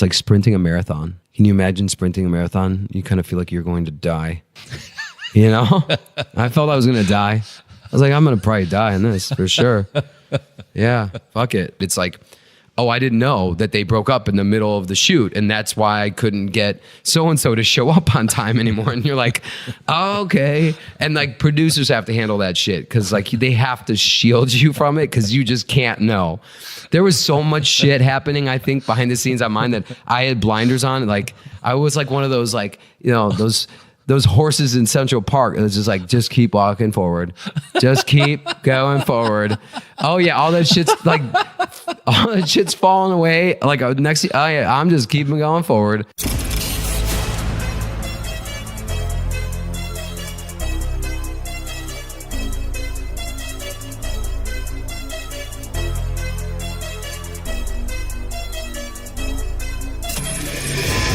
It's like sprinting a marathon. Can you imagine sprinting a marathon? You kind of feel like you're going to die. You know? I felt I was going to die. I was like, I'm going to probably die in this for sure. Yeah, fuck it. It's like, oh, I didn't know that they broke up in the middle of the shoot, and that's why I couldn't get so-and-so to show up on time anymore. And you're like, oh, okay. And like producers have to handle that shit because like they have to shield you from it because you just can't know. There was so much shit happening, I think, behind the scenes on mine that I had blinders on. Like I was like one of those like, you know, those horses in Central Park. It was just like, just keep walking forward. Just keep going forward. Oh yeah, all that shit's falling away. Like next, oh yeah, I'm just keeping going forward.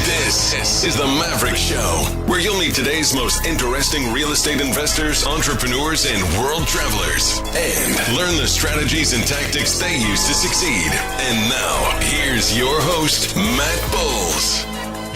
This is the Maverick Show, where you'll meet today's most interesting real estate investors, entrepreneurs, and world travelers, and learn the strategies and tactics they use to succeed. And now, here's your host, Matt Bowles.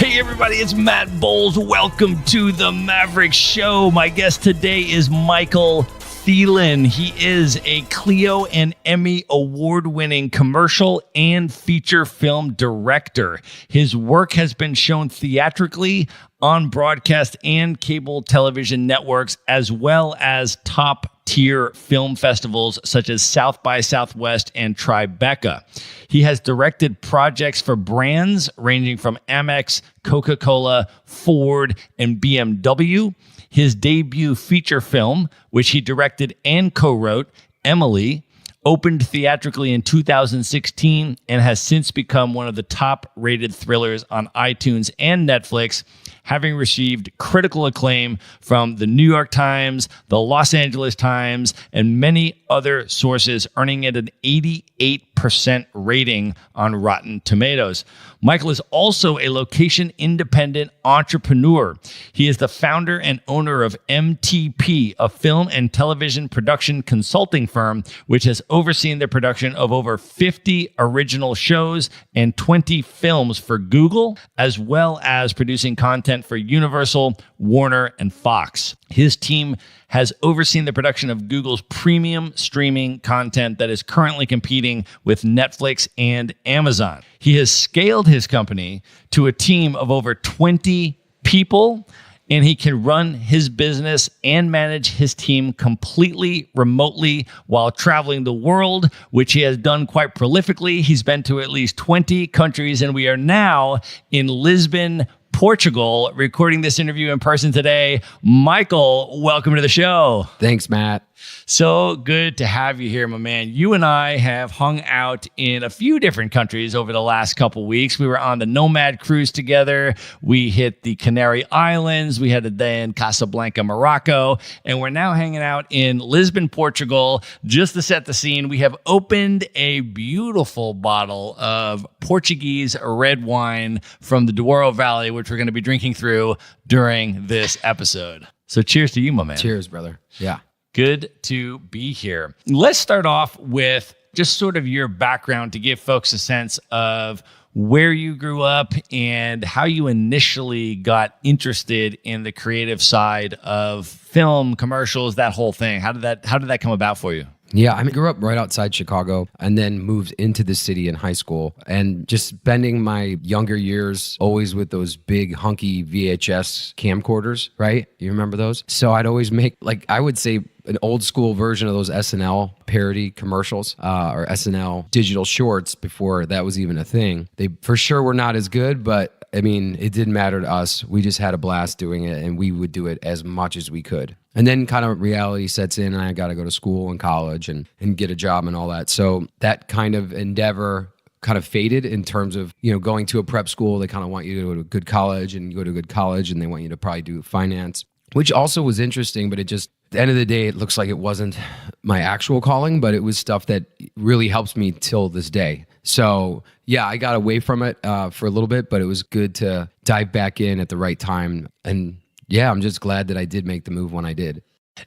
Hey everybody, it's Matt Bowles. Welcome to the Maverick Show. My guest today is Michael Phelan. He is a Clio and Emmy award-winning commercial and feature film director. His work has been shown theatrically on broadcast and cable television networks, as well as top-tier film festivals such as South by Southwest and Tribeca. He has directed projects for brands ranging from Amex, Coca-Cola, Ford, and BMW. His debut feature film, which he directed and co-wrote, Emily, opened theatrically in 2016 and has since become one of the top-rated thrillers on iTunes and Netflix, having received critical acclaim from the New York Times, the Los Angeles Times, and many other sources, earning it an 88% rating on Rotten Tomatoes. Michael is also a location-independent entrepreneur. He is the founder and owner of MTP, a film and television production consulting firm, which has overseen the production of over 50 original shows and 20 films for Google, as well as producing content for Universal, Warner, and Fox. His team has overseen the production of Google's premium streaming content that is currently competing with Netflix and Amazon. He has scaled his company to a team of over 20 people, and he can run his business and manage his team completely remotely while traveling the world, which he has done quite prolifically. He's been to at least 20 countries, and we are now in Lisbon, Portugal, recording this interview in person today. Michael, welcome to the show. Thanks, Matt. So good to have you here, my man. You and I have hung out in a few different countries over the last couple weeks. We were on the Nomad cruise together. We hit the Canary Islands. We had a day in Casablanca, Morocco. And we're now hanging out in Lisbon, Portugal. Just to set the scene, we have opened a beautiful bottle of Portuguese red wine from the Douro Valley, which we're going to be drinking through during this episode. So cheers to you, my man. Cheers, brother. Yeah. Good to be here. Let's start off with just sort of your background to give folks a sense of where you grew up and how you initially got interested in the creative side of film, commercials, that whole thing. How did that come about for you? Yeah, I grew up right outside Chicago and then moved into the city in high school, and just spending my younger years always with those big hunky VHS camcorders, right? You remember those? So I'd always make, like, I would say an old school version of those SNL parody commercials or SNL digital shorts before that was even a thing. They for sure were not as good, but I mean, it didn't matter to us. We just had a blast doing it, and we would do it as much as we could. And then kind of reality sets in, and I got to go to school and college and get a job and all that. So that kind of endeavor kind of faded in terms of, you know, going to a prep school. They kind of want you to go to a good college, and you go to a good college, and they want you to probably do finance, which also was interesting, but it just, at the end of the day, it looks like it wasn't my actual calling, but it was stuff that really helps me till this day. So yeah, I got away from it for a little bit, but it was good to dive back in at the right time. And yeah, I'm just glad that I did make the move when I did.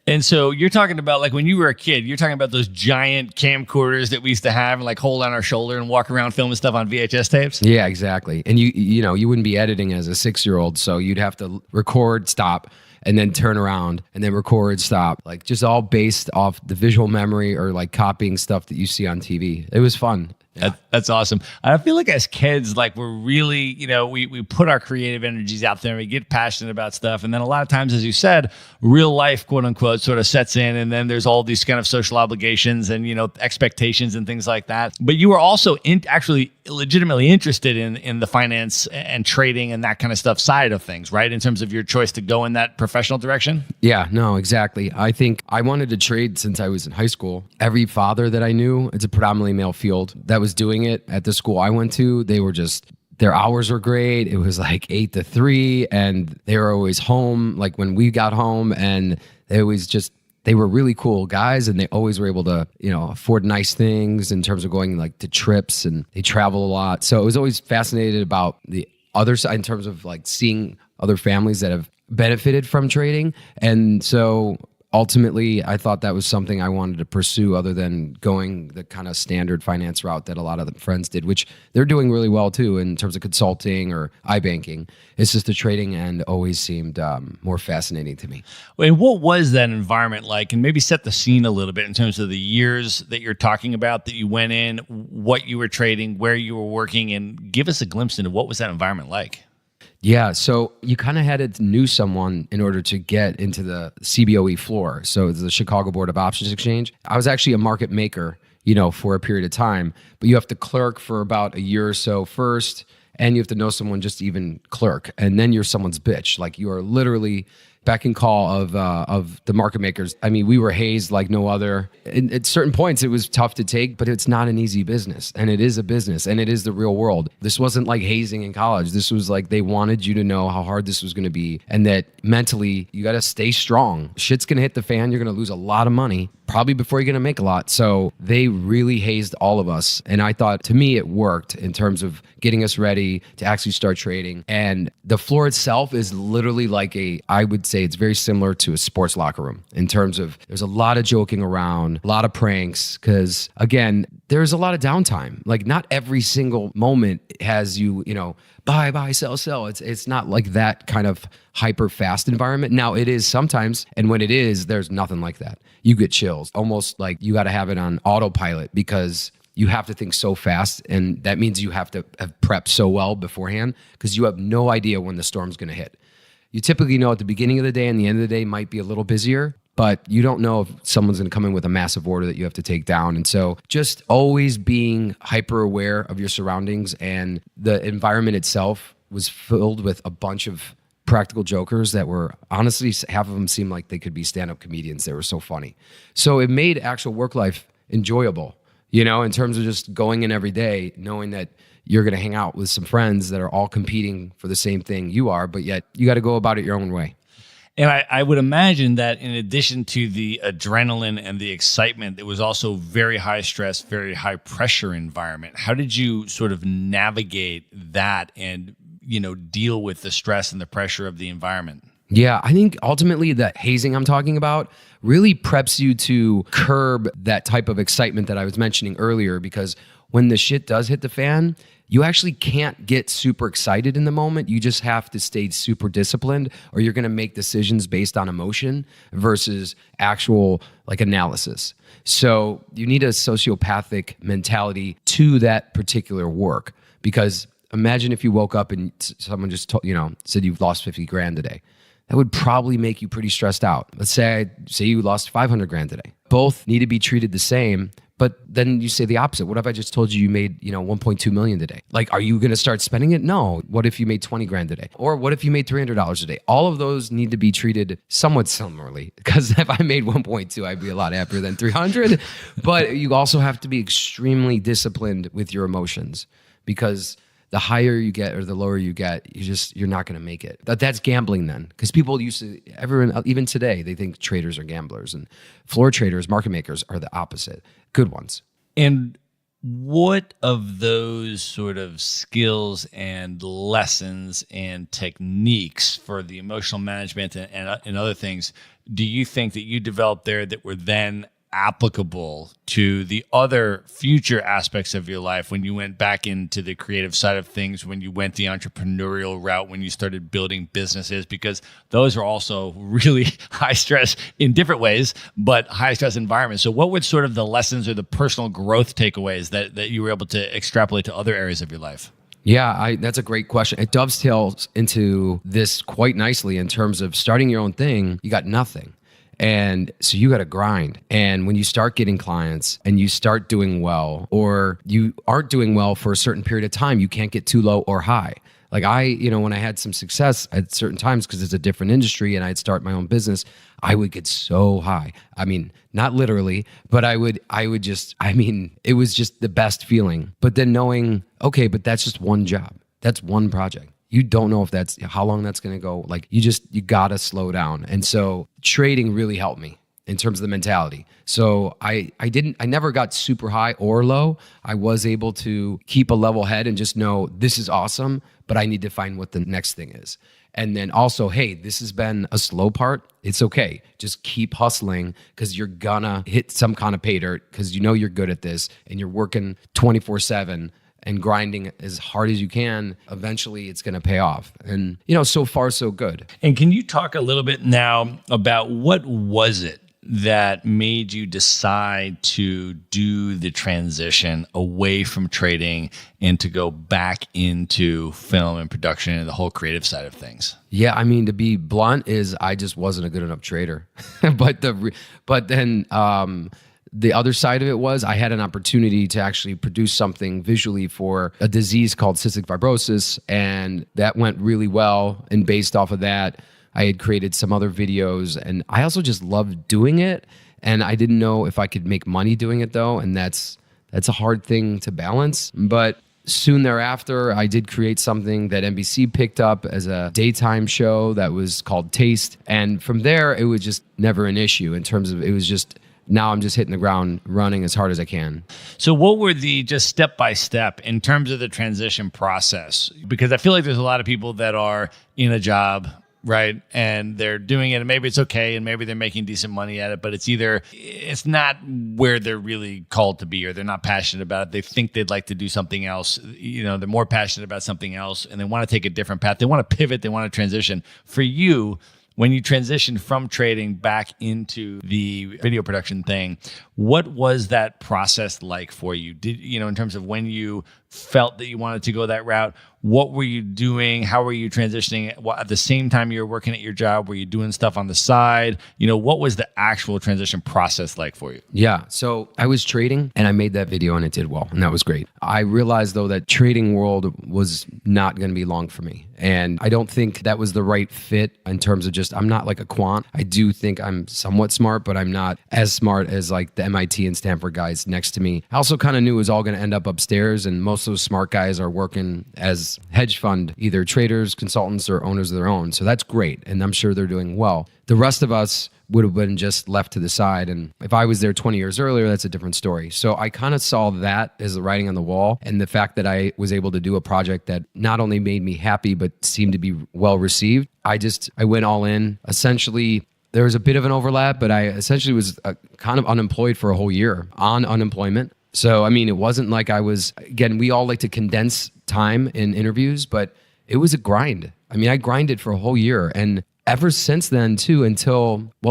And so you're talking about like when you were a kid, you're talking about those giant camcorders that we used to have and like hold on our shoulder and walk around filming stuff on VHS tapes. Yeah, exactly. And you wouldn't be editing as a 6-year-old, so you'd have to record, stop, and then turn around and then record, stop, like just all based off the visual memory or like copying stuff that you see on TV. It was fun. Yeah. That's awesome. I feel like as kids, like we're really, we put our creative energies out there and we get passionate about stuff. And then a lot of times, as you said, real life, quote unquote, sort of sets in. And then there's all these kind of social obligations and, expectations and things like that. But you were also actually legitimately interested in the finance and trading and that kind of stuff side of things, right? In terms of your choice to go in that professional direction? Yeah, no, exactly. I think I wanted to trade since I was in high school. Every father that I knew, it's a predominantly male field, that was doing it at the school I went to. They were just, their hours were great. It was like 8 to 3 and they were always home like when we got home, and they were really cool guys, and they always were able to, afford nice things in terms of going like to trips, and they travel a lot. So I was always fascinated about the other side in terms of like seeing other families that have benefited from trading. And so ultimately, I thought that was something I wanted to pursue other than going the kind of standard finance route that a lot of the friends did, which they're doing really well too in terms of consulting or iBanking. It's just the trading end always seemed more fascinating to me. And what was that environment like? And maybe set the scene a little bit in terms of the years that you're talking about that you went in, what you were trading, where you were working, and give us a glimpse into what was that environment like? Yeah, so you kind of had to know someone in order to get into the CBOE floor. So it's the Chicago Board of Options Exchange. I was actually a market maker, for a period of time, but you have to clerk for about a year or so first, and you have to know someone just to even clerk, and then you're someone's bitch. Like you are literally beck and call of the market makers. I mean, we were hazed like no other. At certain points, it was tough to take, but it's not an easy business. And it is a business, and it is the real world. This wasn't like hazing in college. This was like they wanted you to know how hard this was going to be, and that mentally, you got to stay strong. Shit's going to hit the fan. You're going to lose a lot of money, probably before you're going to make a lot. So they really hazed all of us. And I thought, to me, it worked in terms of getting us ready to actually start trading. And the floor itself is literally like I would say it's very similar to a sports locker room in terms of there's a lot of joking around, a lot of pranks, because again, there's a lot of downtime. Like not every single moment has you, buy, sell. It's not like that kind of hyper fast environment. Now it is sometimes, and when it is, there's nothing like that. You get chills, almost like you got to have it on autopilot because you have to think so fast, and that means you have to have prepped so well beforehand because you have no idea when the storm's going to hit. You typically know at the beginning of the day and the end of the day might be a little busier, but you don't know if someone's going to come in with a massive order that you have to take down. And so just always being hyper aware of your surroundings, and the environment itself was filled with a bunch of practical jokers that were honestly, half of them seemed like they could be stand-up comedians. They were so funny. So it made actual work life enjoyable, in terms of just going in every day, knowing that you're going to hang out with some friends that are all competing for the same thing you are, but yet you got to go about it your own way. And I would imagine that in addition to the adrenaline and the excitement, it was also very high stress, very high pressure environment. How did you sort of navigate that and, deal with the stress and the pressure of the environment? Yeah, I think ultimately the hazing I'm talking about really preps you to curb that type of excitement that I was mentioning earlier, because when the shit does hit the fan, you actually can't get super excited in the moment. You just have to stay super disciplined, or you're going to make decisions based on emotion versus actual like analysis. So you need a sociopathic mentality to that particular work, because imagine if you woke up and someone just said you've lost 50 grand today. That would probably make you pretty stressed out. Let's say you lost 500 grand today. Both need to be treated the same, but then you say the opposite. What if I just told you made, 1.2 million today? Like, are you going to start spending it? No. What if you made 20 grand today? Or what if you made $300 a day? All of those need to be treated somewhat similarly, because if I made 1.2, I'd be a lot happier than 300. But you also have to be extremely disciplined with your emotions, because the higher you get or the lower you get, you're not going to make it. That's gambling then, because people everyone, even today, they think traders are gamblers, and floor traders, market makers are the opposite. Good ones. And What of those sort of skills and lessons and techniques for the emotional management and other things do you think that you developed there that were then applicable to the other future aspects of your life when you went back into the creative side of things, when you went the entrepreneurial route, when you started building businesses? Because those are also really high stress in different ways, but high stress environments. So what were sort of the lessons or the personal growth takeaways that you were able to extrapolate to other areas of your life? Yeah, that's a great question. It dovetails into this quite nicely in terms of starting your own thing. You got nothing. And so you got to grind. And when you start getting clients and you start doing well, or you aren't doing well for a certain period of time, you can't get too low or high. Like when I had some success at certain times, because it's a different industry and I'd start my own business, I would get so high. I mean, not literally, but it was just the best feeling. But then knowing, okay, but that's just one job. That's one project. You don't know if that's how long that's going to go. Like you gotta slow down. And so trading really helped me in terms of the mentality. So I never got super high or low. I was able to keep a level head and just know this is awesome, but I need to find what the next thing is. And then also, hey, this has been a slow part. It's okay. Just keep hustling because you're gonna hit some kind of pay dirt because you know you're good at this and you're working 24/7. And grinding as hard as you can, eventually it's going to pay off. And, so far, so good. And can you talk a little bit now about what was it that made you decide to do the transition away from trading and to go back into film and production and the whole creative side of things? Yeah, to be blunt is I just wasn't a good enough trader. But then the other side of it was I had an opportunity to actually produce something visually for a disease called cystic fibrosis, and that went really well. And based off of that, I had created some other videos, and I also just loved doing it. And I didn't know if I could make money doing it though, and that's a hard thing to balance. But soon thereafter, I did create something that NBC picked up as a daytime show that was called Taste. And from there, it was just never an issue in terms of it was just, now I'm just hitting the ground running as hard as I can. So what were the just step-by-step in terms of the transition process? Because I feel like there's a lot of people that are in a job, right? And they're doing it and maybe it's okay and maybe they're making decent money at it, but it's not where they're really called to be or they're not passionate about it. They think they'd like to do something else. They're more passionate about something else and they want to take a different path. They want to pivot. They want to transition. For you, when you transitioned from trading back into the video production thing, what was that process like for you? In terms of when you felt that you wanted to go that route, what were you doing? How were you transitioning? At the same time you were working at your job, were you doing stuff on the side? What was the actual transition process like for you? Yeah, so I was trading and I made that video and it did well and that was great. I realized though that trading world was not going to be long for me. And I don't think that was the right fit in terms of I'm not like a quant. I do think I'm somewhat smart, but I'm not as smart as like the MIT and Stanford guys next to me. I also kind of knew it was all going to end up upstairs and most of those smart guys are working as hedge fund, either traders, consultants, or owners of their own. So that's great. And I'm sure they're doing well. The rest of us would have been just left to the side. And if I was there 20 years earlier, that's a different story. So I kind of saw that as the writing on the wall and the fact that I was able to do a project that not only made me happy, but seemed to be well received. I went all in. Essentially, there was a bit of an overlap, but I essentially was kind of unemployed for a whole year on unemployment. So, it wasn't like I was, again, we all like to condense time in interviews, but it was a grind. I grinded for a whole year. And ever since then too,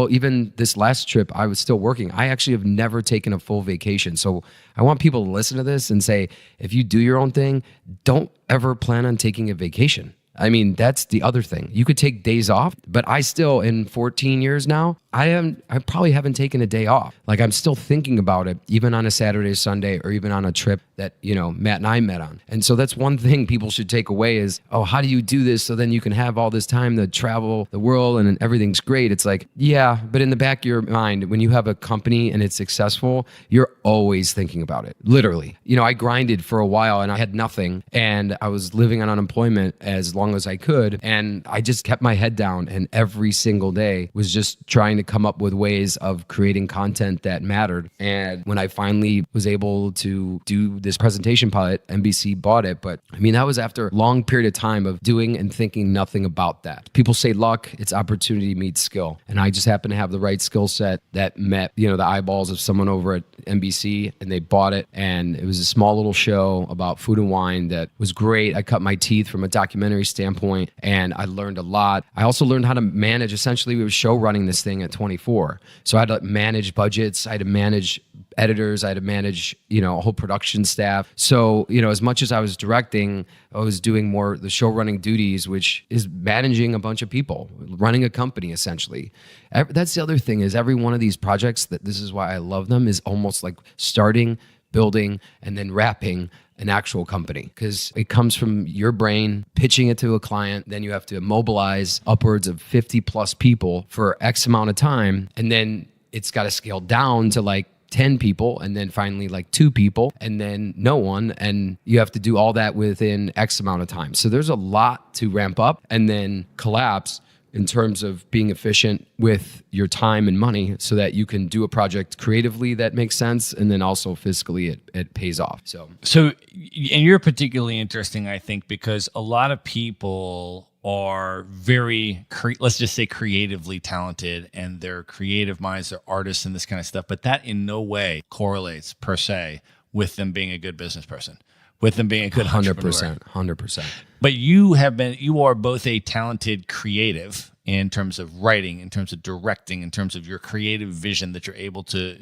even this last trip, I was still working. I actually have never taken a full vacation. So I want people to listen to this and say, if you do your own thing, don't ever plan on taking a vacation. That's the other thing. You could take days off, but I still, in 14 years now, I probably haven't taken a day off. Like I'm still thinking about it, even on a Saturday, Sunday, or even on a trip that, Matt and I met on. And so that's one thing people should take away is, oh, how do you do this? So then you can have all this time to travel the world and everything's great. It's like, yeah, but in the back of your mind, when you have a company and it's successful, you're always thinking about it. Literally. I grinded for a while and I had nothing and I was living on unemployment as long as I could. And I just kept my head down and every single day was just trying to to come up with ways of creating content that mattered. And when I finally was able to do this presentation pilot, NBC bought it. But I mean, that was after a long period of time of doing and thinking nothing about that. People say luck, it's opportunity meets skill. And I just happened to have the right skill set that met, the eyeballs of someone over at NBC, and they bought it. And it was a small little show about food and wine that was great. I cut my teeth from a documentary standpoint, and I learned a lot. I also learned how to manage. Essentially, we were show running this thing at 24. So I had to manage budgets. I had to manage editors. I had to manage, a whole production staff. So, as much as I was directing, I was doing more the show running duties, which is managing a bunch of people, running a company, essentially. That's the other thing is every one of these projects, this is why I love them, is almost like starting, building, and then wrapping an actual company, because it comes from your brain pitching it to a client. Then you have to mobilize upwards of 50 plus people for X amount of time. And then it's got to scale down to like 10 people, and then finally like 2 people, and then no one. And you have to do all that within X amount of time. So there's a lot to ramp up and then collapse in terms of being efficient with your time and money so that you can do a project creatively that makes sense, and then also fiscally it pays off. So and you're particularly interesting, I think, because a lot of people are very, let's just say, creatively talented, and they're creative minds, they're artists and this kind of stuff, but that in no way correlates per se with them being a good business person, with them being a good 100%. But you are both a talented creative in terms of writing, in terms of directing, in terms of your creative vision that you're able to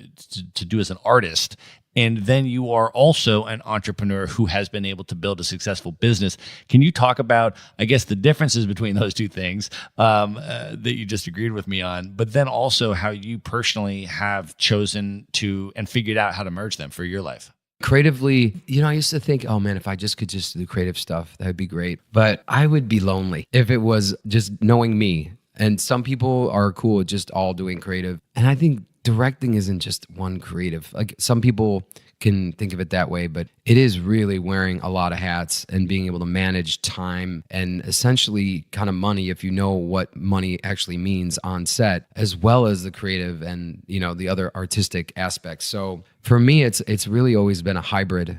do as an artist. And then you are also an entrepreneur who has been able to build a successful business. Can you talk about, I guess, the differences between those two things that you just agreed with me on, but then also how you personally have chosen to and figured out how to merge them for your life? Creatively, I used to think, oh man, if I could just do creative stuff, that would be great. But I would be lonely if it was just knowing me. And some people are cool with just all doing creative. And I think directing isn't just one creative. Like some people can think of it that way, but it is really wearing a lot of hats and being able to manage time and essentially kind of money, if you know what money actually means on set, as well as the creative and the other artistic aspects. So for me, it's really always been a hybrid.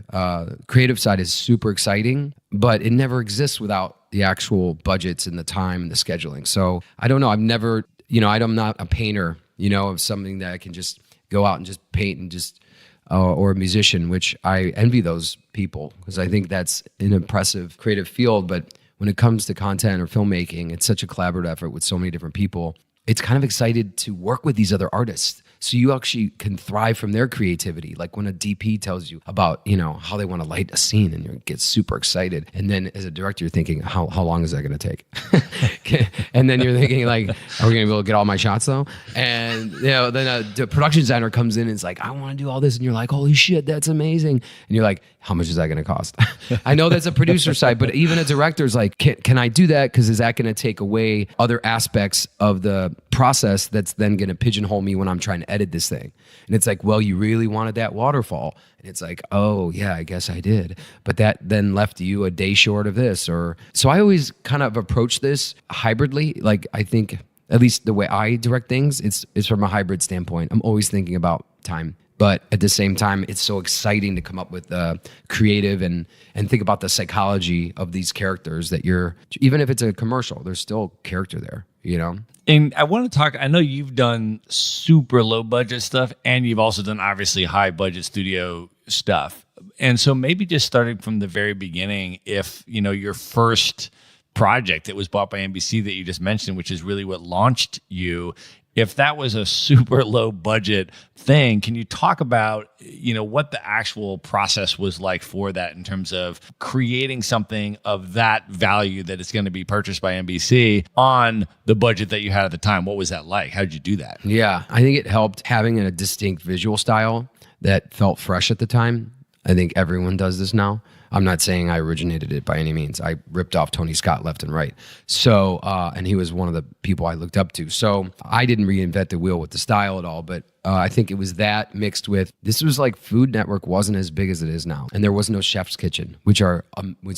Creative side is super exciting, but it never exists without the actual budgets and the time and the scheduling. So I don't know. I've never, I'm not a painter, of something that I can just go out and just paint and just or a musician, which I envy those people because I think that's an impressive creative field. But when it comes to content or filmmaking, it's such a collaborative effort with so many different people. It's kind of excited to work with these other artists. So you actually can thrive from their creativity. Like when a DP tells you about, how they want to light a scene and you get super excited. And then as a director, you're thinking, how long is that going to take? And then you're thinking like, are we going to be able to get all my shots though? And, then the production designer comes in and is like, I want to do all this. And you're like, holy shit, that's amazing. And you're like, how much is that going to cost? I know that's a producer side, but even a director's like, can I do that? Because is that going to take away other aspects of the process that's then going to pigeonhole me when I'm trying to edit this thing? And it's like, well, you really wanted that waterfall. And it's like, oh yeah, I guess I did. But that then left you a day short of this. So I always kind of approach this hybridly. Like I think, at least the way I direct things, it's from a hybrid standpoint. I'm always thinking about time. But at the same time, it's so exciting to come up with creative and think about the psychology of these characters that even if it's a commercial, there's still character there, And I want to talk, I know you've done super low budget stuff and you've also done obviously high budget studio stuff. And so maybe just starting from the very beginning, if, your first project that was bought by NBC that you just mentioned, which is really what launched you, if that was a super low budget thing, can you talk about, what the actual process was like for that in terms of creating something of that value that is going to be purchased by NBC on the budget that you had at the time? What was that like? How did you do that? Yeah, I think it helped having a distinct visual style that felt fresh at the time. I think everyone does this now. I'm not saying I originated it by any means. I ripped off Tony Scott left and right. So, and he was one of the people I looked up to. So I didn't reinvent the wheel with the style at all, but I think it was that mixed with, this was like Food Network wasn't as big as it is now. And there was no Chef's Kitchen, which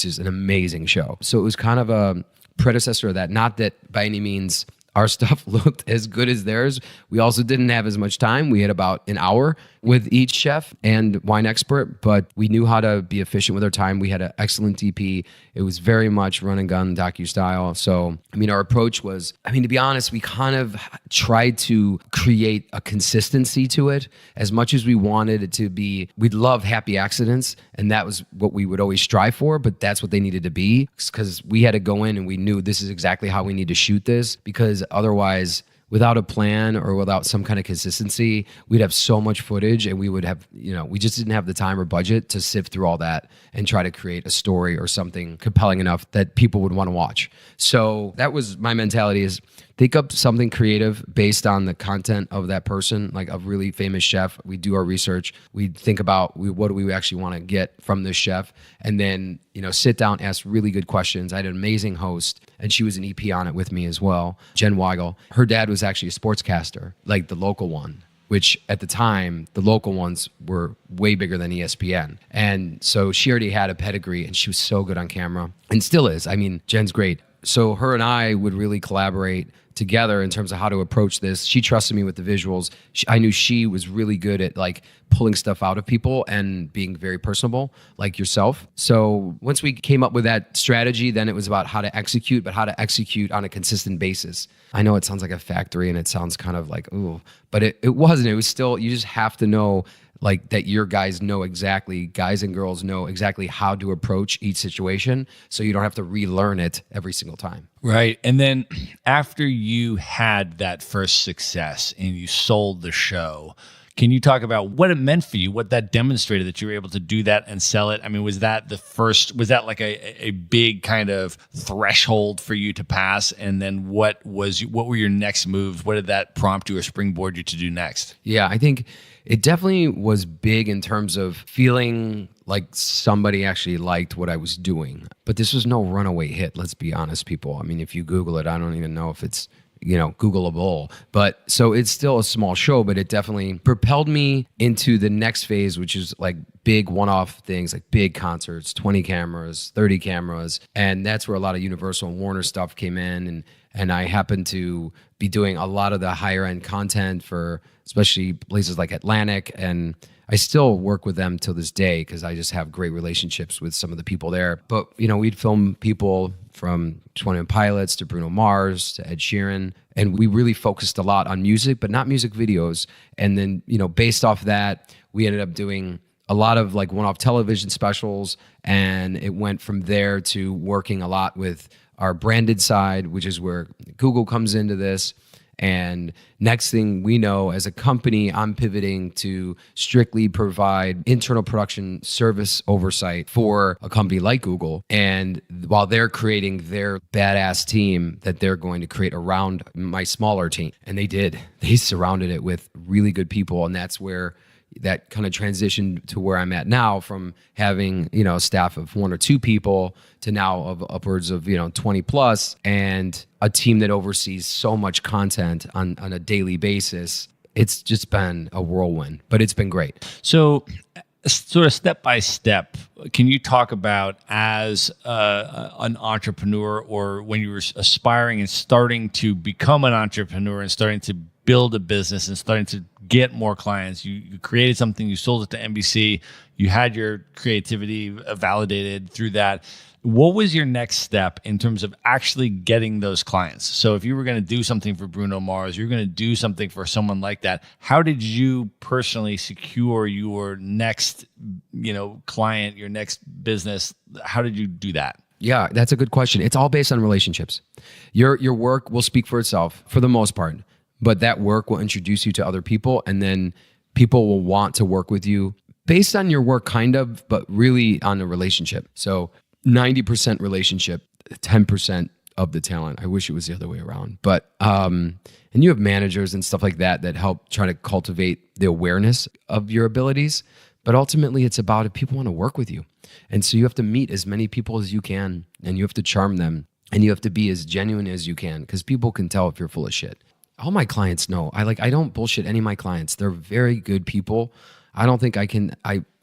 is an amazing show. So it was kind of a predecessor of that. Not that by any means our stuff looked as good as theirs. We also didn't have as much time. We had about an hour with each chef and wine expert, but we knew how to be efficient with our time. We had an excellent DP. It was very much run and gun docu style. So, our approach was, to be honest, we kind of tried to create a consistency to it as much as we wanted it to be. We'd love happy accidents, and that was what we would always strive for, but that's what they needed to be, because we had to go in and we knew this is exactly how we need to shoot this, because otherwise, without a plan or without some kind of consistency, we'd have so much footage, and we would have, we just didn't have the time or budget to sift through all that and try to create a story or something compelling enough that people would want to watch. So that was my mentality, is think up something creative based on the content of that person, like a really famous chef. We do our research. We think about what do we actually want to get from this chef, and then, sit down, ask really good questions. I had an amazing host, and she was an EP on it with me as well, Jen Weigel. Her dad was actually a sportscaster, like the local one, which at the time, the local ones were way bigger than ESPN. And so she already had a pedigree, and she was so good on camera, and still is. Jen's great. So her and I would really collaborate together in terms of how to approach this. She trusted me with the visuals. I knew she was really good at pulling stuff out of people and being very personable, like yourself. So once we came up with that strategy, then it was about how to execute, but how to execute on a consistent basis. I know it sounds like a factory and it sounds kind of like, ooh, but it wasn't. It was still, you just have to know that your guys and girls know exactly how to approach each situation, so you don't have to relearn it every single time. Right. And then after you had that first success and you sold the show, can you talk about what it meant for you, what that demonstrated, that you were able to do that and sell it? Was that like a big kind of threshold for you to pass? And then what were your next moves? What did that prompt you or springboard you to do next? Yeah, I think it definitely was big in terms of feeling like somebody actually liked what I was doing. But this was no runaway hit, let's be honest, people. If you Google it, I don't even know if it's Googleable. But so it's still a small show, but it definitely propelled me into the next phase, which is like big one-off things, like big concerts, 20 cameras, 30 cameras. And that's where a lot of Universal and Warner stuff came in. And I happened to be doing a lot of the higher end content for especially places like Atlantic. And I still work with them till this day because I just have great relationships with some of the people there. But, we'd film people from 21 Pilots to Bruno Mars to Ed Sheeran. And we really focused a lot on music, but not music videos. And then, based off that, we ended up doing a lot of one-off television specials. And it went from there to working a lot with our branded side, which is where Google comes into this. And next thing we know, as a company, I'm pivoting to strictly provide internal production service oversight for a company like Google. And while they're creating their badass team that they're going to create around my smaller team. And they did. They surrounded it with really good people. And that's where that kind of transitioned to where I'm at now, from having, a staff of 1 or 2 people to now of upwards of, 20 plus, and a team that oversees so much content on a daily basis. It's just been a whirlwind, but it's been great. So sort of step by step, can you talk about as an entrepreneur, or when you were aspiring and starting to become an entrepreneur and starting to build a business and starting to get more clients, you created something, you sold it to NBC, you had your creativity validated through that. What was your next step in terms of actually getting those clients? So if you were going to do something for Bruno Mars, you're going to do something for someone like that, how did you personally secure your next, client, your next business? How did you do that? Yeah, that's a good question. It's all based on relationships. Your work will speak for itself for the most part, but that work will introduce you to other people, and then people will want to work with you based on your work, kind of, but really on a relationship. So 90% relationship, 10% of the talent. I wish it was the other way around. But, and you have managers and stuff like that help try to cultivate the awareness of your abilities. But ultimately, it's about if people want to work with you. And so you have to meet as many people as you can, and you have to charm them, and you have to be as genuine as you can, because people can tell if you're full of shit. All my clients know. I don't bullshit any of my clients. They're very good people. I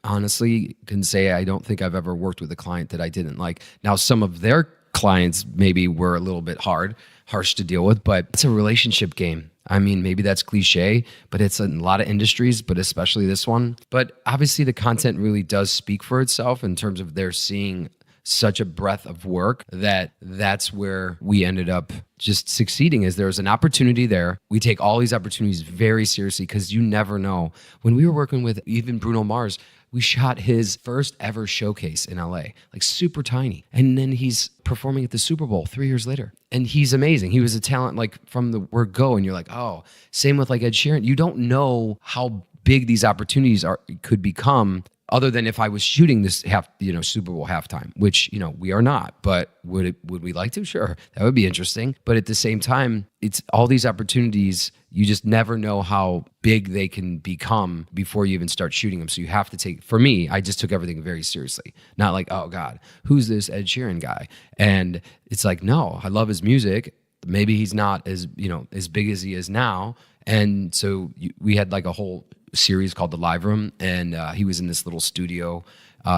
honestly can say I don't think I've ever worked with a client that I didn't like. Now, some of their clients maybe were a little bit harsh to deal with, but it's a relationship game. I mean, maybe that's cliche, but it's in a lot of industries, but especially this one. But obviously the content really does speak for itself in terms of they're seeing such a breadth of work that's where we ended up just succeeding. Is there was an opportunity there. We take all these opportunities very seriously because you never know. When we were working with even Bruno Mars, we shot his first ever showcase in LA, like super tiny. And then he's performing at the Super Bowl 3 years later. And he's amazing. He was a talent like from the word go. And you're like, oh, same with like Ed Sheeran. You don't know how big these opportunities could become, other than if I was shooting this Super Bowl halftime, which, we are not, but would we like to? Sure. That would be interesting. But at the same time, it's all these opportunities. You just never know how big they can become before you even start shooting them. So you have to for me, I just took everything very seriously. Not like, oh God, who's this Ed Sheeran guy? And it's like, no, I love his music. Maybe he's not as big as he is now. And so we had like a whole series called The Live Room, and he was in this little studio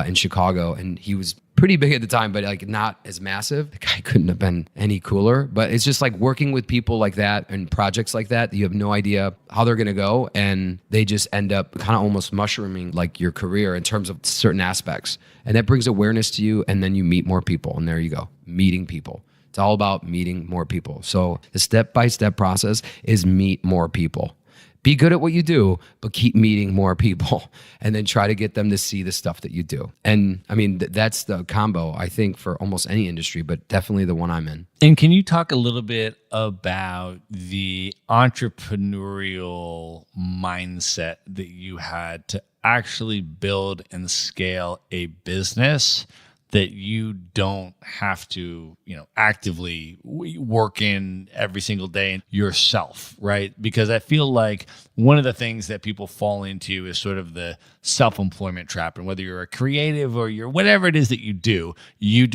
in Chicago, and he was pretty big at the time, but like not as massive. The guy couldn't have been any cooler. But it's just like working with people like that and projects like that, you have no idea how they're going to go, and they just end up kind of almost mushrooming like your career in terms of certain aspects, and that brings awareness to you, and then you meet more people, and there you go, meeting people. It's all about meeting more people. So the step-by-step process is meet more people. Be good at what you do, but keep meeting more people, and then try to get them to see the stuff that you do. And I mean, that's the combo, I think, for almost any industry, but definitely the one I'm in. And can you talk a little bit about the entrepreneurial mindset that you had to actually build and scale a business that you don't have to, actively work in every single day yourself, right? Because I feel like one of the things that people fall into is sort of the self-employment trap. And whether you're a creative or you're whatever it is that you do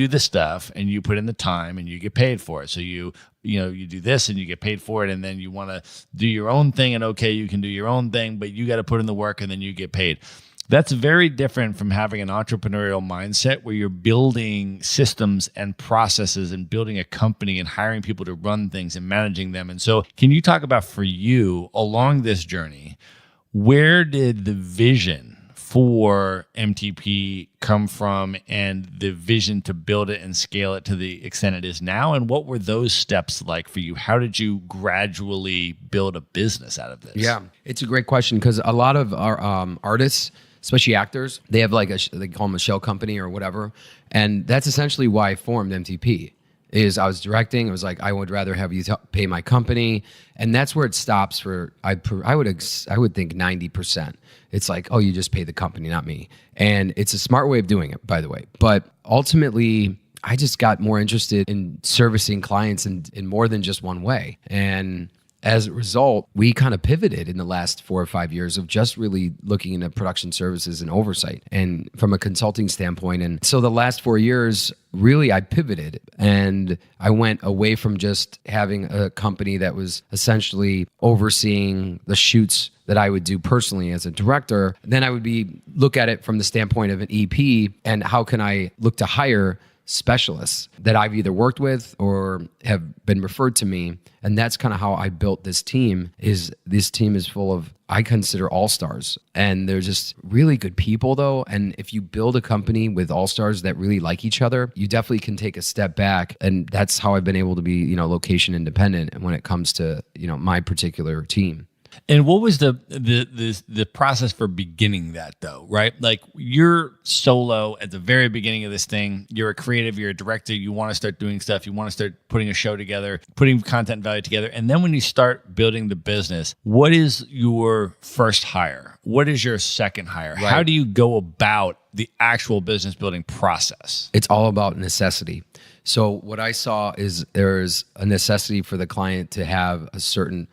the stuff and you put in the time and you get paid for it. So you do this and you get paid for it, and then you want to do your own thing, and okay, you can do your own thing, but you got to put in the work and then you get paid. That's very different from having an entrepreneurial mindset where you're building systems and processes and building a company and hiring people to run things and managing them. And so can you talk about, for you along this journey, where did the vision for MTP come from, and the vision to build it and scale it to the extent it is now? And what were those steps like for you? How did you gradually build a business out of this? Yeah, it's a great question, because a lot of our artists, especially actors, they have like they call them a shell company or whatever. And that's essentially why I formed MTP. Is I was directing. It was like, I would rather have you pay my company. And that's where it stops for, I would think 90%. It's like, oh, you just pay the company, not me. And it's a smart way of doing it, by the way. But ultimately, I just got more interested in servicing clients in more than just one way. And as a result, we kind of pivoted in the last 4 or 5 years of just really looking into production services and oversight, and from a consulting standpoint. And so the last 4 years, really, I pivoted and I went away from just having a company that was essentially overseeing the shoots that I would do personally as a director. Then I would look at it from the standpoint of an EP, and how can I look to hire specialists that I've either worked with or have been referred to me. And that's kind of how I built this team. This team is full of, I consider, all-stars. And they're just really good people, though. And if you build a company with all-stars that really like each other, you definitely can take a step back. And that's how I've been able to be, location independent when it comes to, my particular team. And what was the process for beginning that, though, right? Like, you're solo at the very beginning of this thing. You're a creative, you're a director, you want to start doing stuff, you want to start putting a show together, putting content value together. And then when you start building the business, what is your first hire? What is your second hire? Right. How do you go about the actual business building process? It's all about necessity. So what I saw is there's a necessity for the client to have a certain...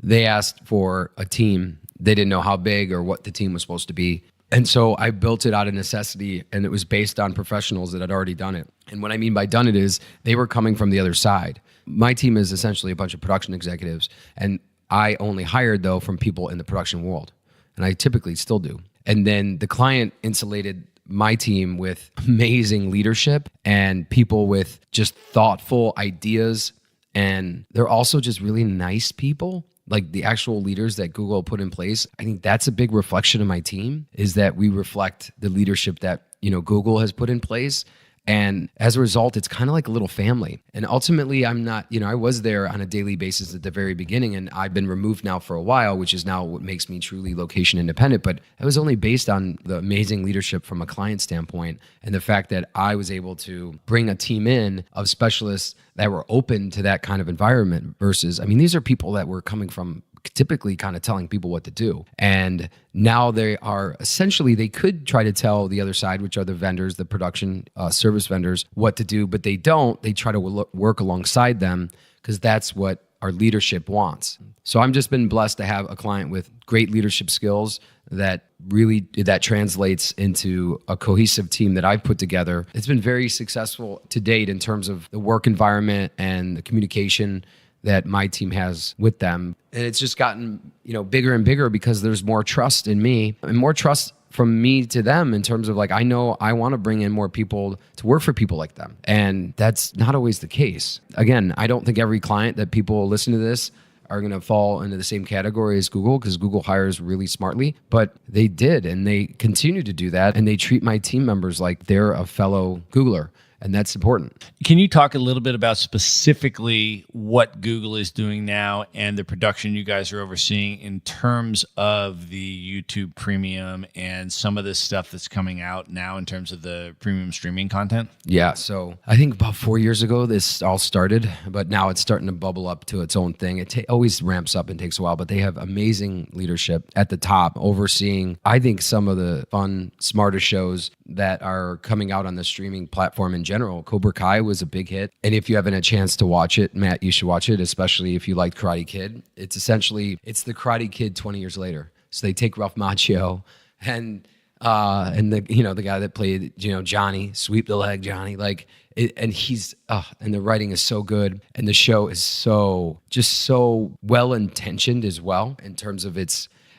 They asked for a team. They didn't know how big or what the team was supposed to be. And so I built it out of necessity, and it was based on professionals that had already done it. And what I mean by done it is they were coming from the other side. My team is essentially a bunch of production executives, and I only hired, though, from people in the production world. And I typically still do. And then the client insulated my team with amazing leadership and people with just thoughtful ideas. And they're also just really nice people. Like the actual leaders that Google put in place. I think that's a big reflection of my team, is that we reflect the leadership that, Google has put in place. And as a result, it's kind of like a little family. And ultimately, I'm not, I was there on a daily basis at the very beginning, and I've been removed now for a while, which is now what makes me truly location independent. But it was only based on the amazing leadership from a client standpoint, and the fact that I was able to bring a team in of specialists that were open to that kind of environment versus, these are people that were coming from typically kind of telling people what to do. And now they are essentially, they could try to tell the other side, which are the vendors, the production service vendors, what to do, but they don't. They try to work alongside them because that's what our leadership wants. So I'm just been blessed to have a client with great leadership skills that translates into a cohesive team that I've put together. It's been very successful to date in terms of the work environment and the communication that my team has with them. And it's just gotten, bigger and bigger because there's more trust in me and more trust from me to them in terms of I know I want to bring in more people to work for people like them. And that's not always the case. Again, I don't think every client that people listen to this are going to fall into the same category as Google, because Google hires really smartly, but they did, and they continue to do that. And they treat my team members like they're a fellow Googler. And that's important. Can you talk a little bit about specifically what Google is doing now and the production you guys are overseeing in terms of the YouTube Premium and some of this stuff that's coming out now in terms of the premium streaming content? Yeah, so I think about 4 years ago this all started, but now it's starting to bubble up to its own thing. It always ramps up and takes a while, but they have amazing leadership at the top overseeing, I think, some of the fun, smarter shows that are coming out on the streaming platform in general. Cobra Kai was a big hit. And if you haven't a chance to watch it, Matt, you should watch it, especially if you liked Karate Kid. It's it's the Karate Kid 20 years later. So they take Ralph Macchio and the guy that played, Johnny, sweep the leg, Johnny, and he's, and the writing is so good. And the show is so well-intentioned as well in terms of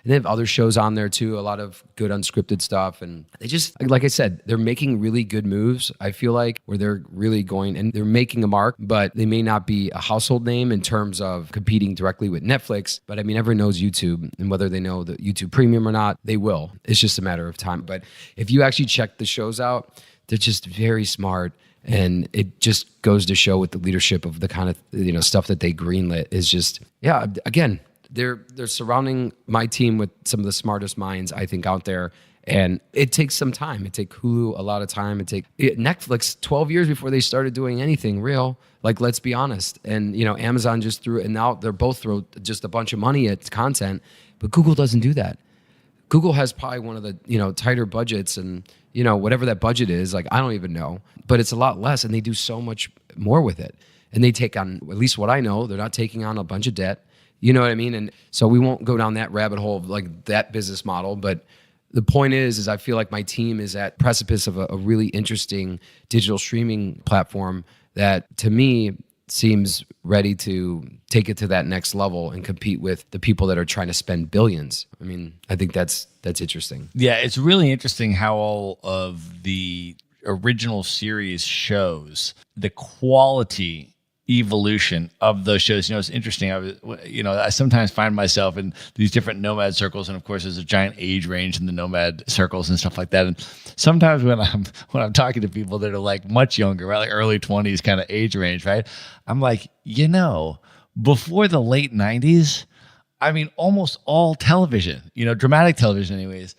and they have other shows on there too, a lot of good unscripted stuff. And they just, like I said, they're making really good moves, I feel like, where they're really going and they're making a mark, but they may not be a household name in terms of competing directly with Netflix. But everyone knows YouTube, and whether they know the YouTube Premium or not, they will. It's just a matter of time. But if you actually check the shows out, they're just very smart. And it just goes to show with the leadership of the kind of, stuff that they greenlit is just, again, they're surrounding my team with some of the smartest minds, I think, out there. And it takes some time. It takes Hulu a lot of time. Netflix 12 years before they started doing anything real. Let's be honest. And, Amazon just threw it, and now they're both throw just a bunch of money at content. But Google doesn't do that. Google has probably one of the, tighter budgets, and, whatever that budget is, I don't even know. But it's a lot less, and they do so much more with it. And they take on, at least what I know, they're not taking on a bunch of debt. You know what I mean? And so we won't go down that rabbit hole of that business model. But the point is I feel like my team is at precipice of a really interesting digital streaming platform that, to me, seems ready to take it to that next level and compete with the people that are trying to spend billions. I think that's interesting. Yeah, it's really interesting how all of the original series shows, the quality evolution of those shows. It's interesting. I sometimes find myself in these different nomad circles, and of course there's a giant age range in the nomad circles and stuff like that. And sometimes when I'm talking to people that are much younger, right, early 20s kind of age range, right, I'm like, before the late 90s, almost all television, dramatic television anyways,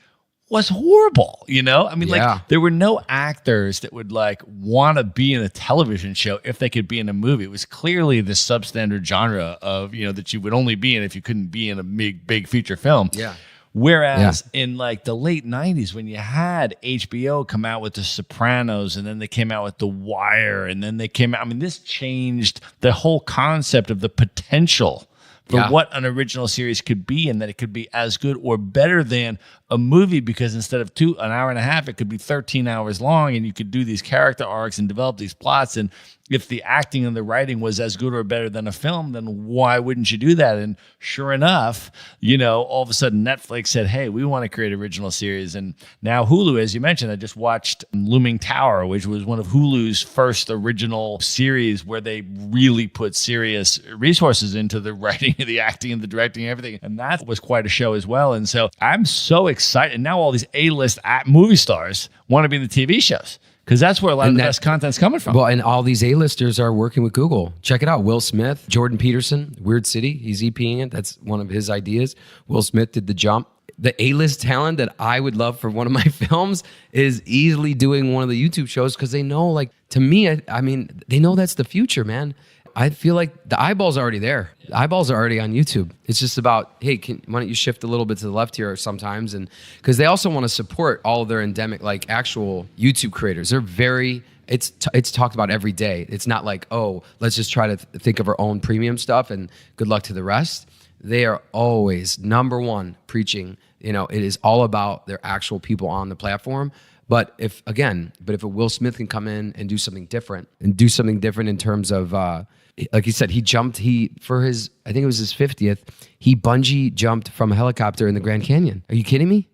was horrible, there were no actors that would want to be in a television show if they could be in a movie. It was clearly the substandard genre of, that you would only be in if you couldn't be in a big feature film. Yeah. Whereas in the late 90s, when you had HBO come out with The Sopranos, and then they came out with The Wire, and then they came out, this changed the whole concept of the potential for what an original series could be, and that it could be as good or better than a movie, because instead of an hour and a half, it could be 13 hours long, and you could do these character arcs and develop these plots. And if the acting and the writing was as good or better than a film, then why wouldn't you do that? And sure enough, all of a sudden Netflix said, hey, we want to create original series. And now Hulu, as you mentioned, I just watched Looming Tower, which was one of Hulu's first original series where they really put serious resources into the writing, the acting, and the directing, and everything. And that was quite a show as well. And so I'm so excited. Now all these A-list movie stars want to be in the TV shows, because that's where a lot of the best content's coming from. Well, and all these A-listers are working with Google. Check it out. Will Smith, Jordan Peterson, Weird City. He's EPing it. That's one of his ideas. Will Smith did The Jump. The A-list talent that I would love for one of my films is easily doing one of the YouTube shows, because they know, to me, I mean, they know that's the future, man. I feel like the eyeballs are already there. The eyeballs are already on YouTube. It's just about, hey, why don't you shift a little bit to the left here sometimes? And because they also want to support all of their endemic, actual YouTube creators. They're very, it's talked about every day. It's not like, oh, let's just try to think of our own premium stuff and good luck to the rest. They are always number one preaching. It is all about their actual people on the platform. But if a Will Smith can come in and do something different in terms of, like you said, for his, I think it was his 50th, he bungee jumped from a helicopter in the Grand Canyon. Are you kidding me?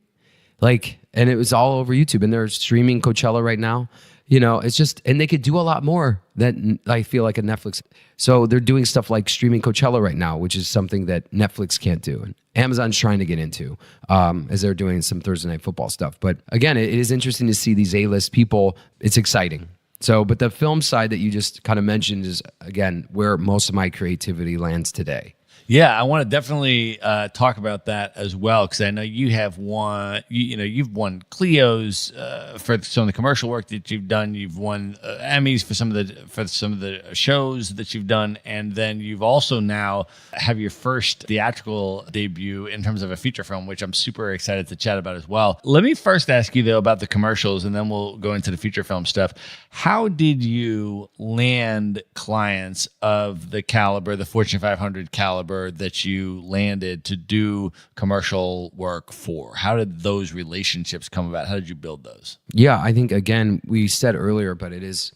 And it was all over YouTube, and they're streaming Coachella right now. It's just, and they could do a lot more than I feel like a Netflix. So they're doing stuff like streaming Coachella right now, which is something that Netflix can't do. And Amazon's trying to get into, as they're doing some Thursday Night Football stuff. But again, it is interesting to see these A-list people. It's exciting. So, but the film side that you just kind of mentioned is, again, where most of my creativity lands today. Yeah, I want to definitely talk about that as well, because I know you have won. You've won Clio's for some of the commercial work that you've done. You've won Emmys for some of the shows that you've done, and then you've also now have your first theatrical debut in terms of a feature film, which I'm super excited to chat about as well. Let me first ask you though about the commercials, and then we'll go into the feature film stuff. How did you land clients of the caliber, the Fortune 500 caliber, that you landed to do commercial work for? How did those relationships come about? How did you build those? Yeah, I think, again, we said earlier, but it is,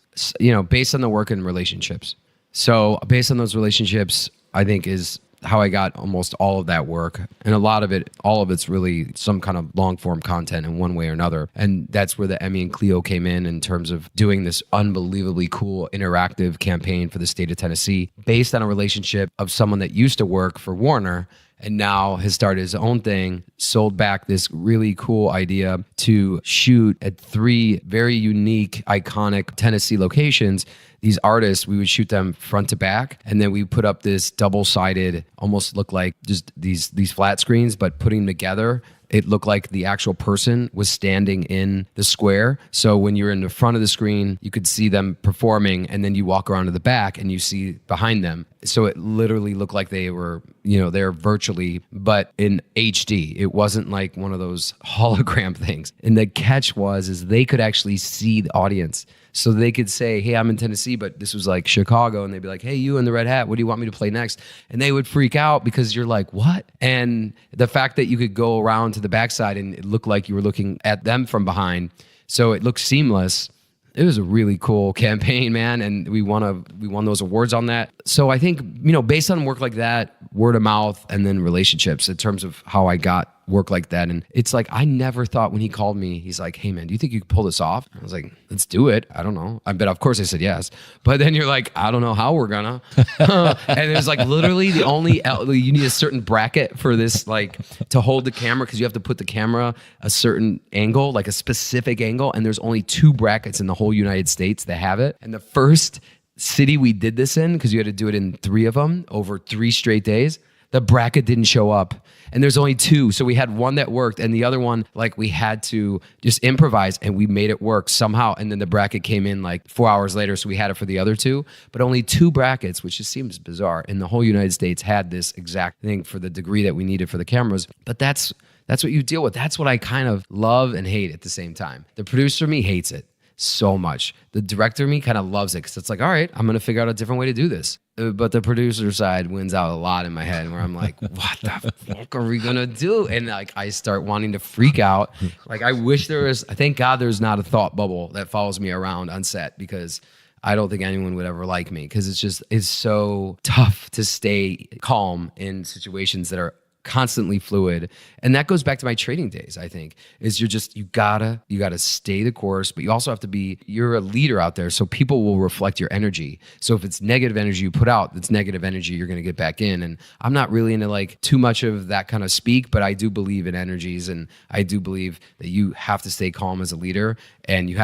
based on the work and relationships. So based on those relationships, I think is how I got almost all of that work. And all of it's really some kind of long form content in one way or another. And that's where the Emmy and Clio came in terms of doing this unbelievably cool interactive campaign for the state of Tennessee, based on a relationship of someone that used to work for Warner and now has started his own thing, sold back this really cool idea to shoot at 3 very unique, iconic Tennessee locations. These artists, we would shoot them front to back, and then we put up this double-sided, almost look like just these flat screens, but putting them together, it looked like the actual person was standing in the square. So when you're in the front of the screen, you could see them performing, and then you walk around to the back and you see behind them. So it literally looked like they were, they're virtually, but in HD. It wasn't like one of those hologram things. And the catch is they could actually see the audience. So they could say, hey, I'm in Tennessee, but this was like Chicago. And they'd be like, hey, you in the red hat, what do you want me to play next? And they would freak out because you're like, what? And the fact that you could go around to the backside and it looked like you were looking at them from behind, so it looked seamless. It was a really cool campaign, man, and we won those awards on that. So I think, based on work like that, word of mouth, and then relationships in terms of how I got work like that. And it's like, I never thought when he called me, he's like, hey man, do you think you could pull this off? I was like, let's do it. I don't know. But of course I said yes. But then you're like, I don't know how we're gonna. And it was like literally you need a certain bracket for this, like to hold the camera, because you have to put the camera a certain angle, like a specific angle. And there's only 2 brackets in the whole United States that have it. And the first city we did this in, because you had to do it in 3 of them over 3 straight days, the bracket didn't show up. And there's only 2. So we had one that worked, and the other one, like, we had to just improvise, and we made it work somehow. And then the bracket came in like 4 hours later, so we had it for the other 2. But only 2 brackets, which just seems bizarre, in the whole United States had this exact thing for the degree that we needed for the cameras. But that's what you deal with. That's what I kind of love and hate at the same time. The producer me hates it so much. The director me kind of loves it, because it's like, all right, I'm going to figure out a different way to do this. But the producer side wins out a lot in my head, where I'm like, what the fuck are we going to do? And like, I start wanting to freak out. Like, I wish thank God there's not a thought bubble that follows me around on set, because I don't think anyone would ever like me because it's so tough to stay calm in situations that are constantly fluid. And that goes back to my trading days, I think, is you gotta stay the course, but you also have to you're a leader out there. So people will reflect your energy. So if it's negative energy you put out, it's negative energy you're going to get back in. And I'm not really into like too much of that kind of speak, but I do believe in energies. And I do believe that you have to stay calm as a leader, and you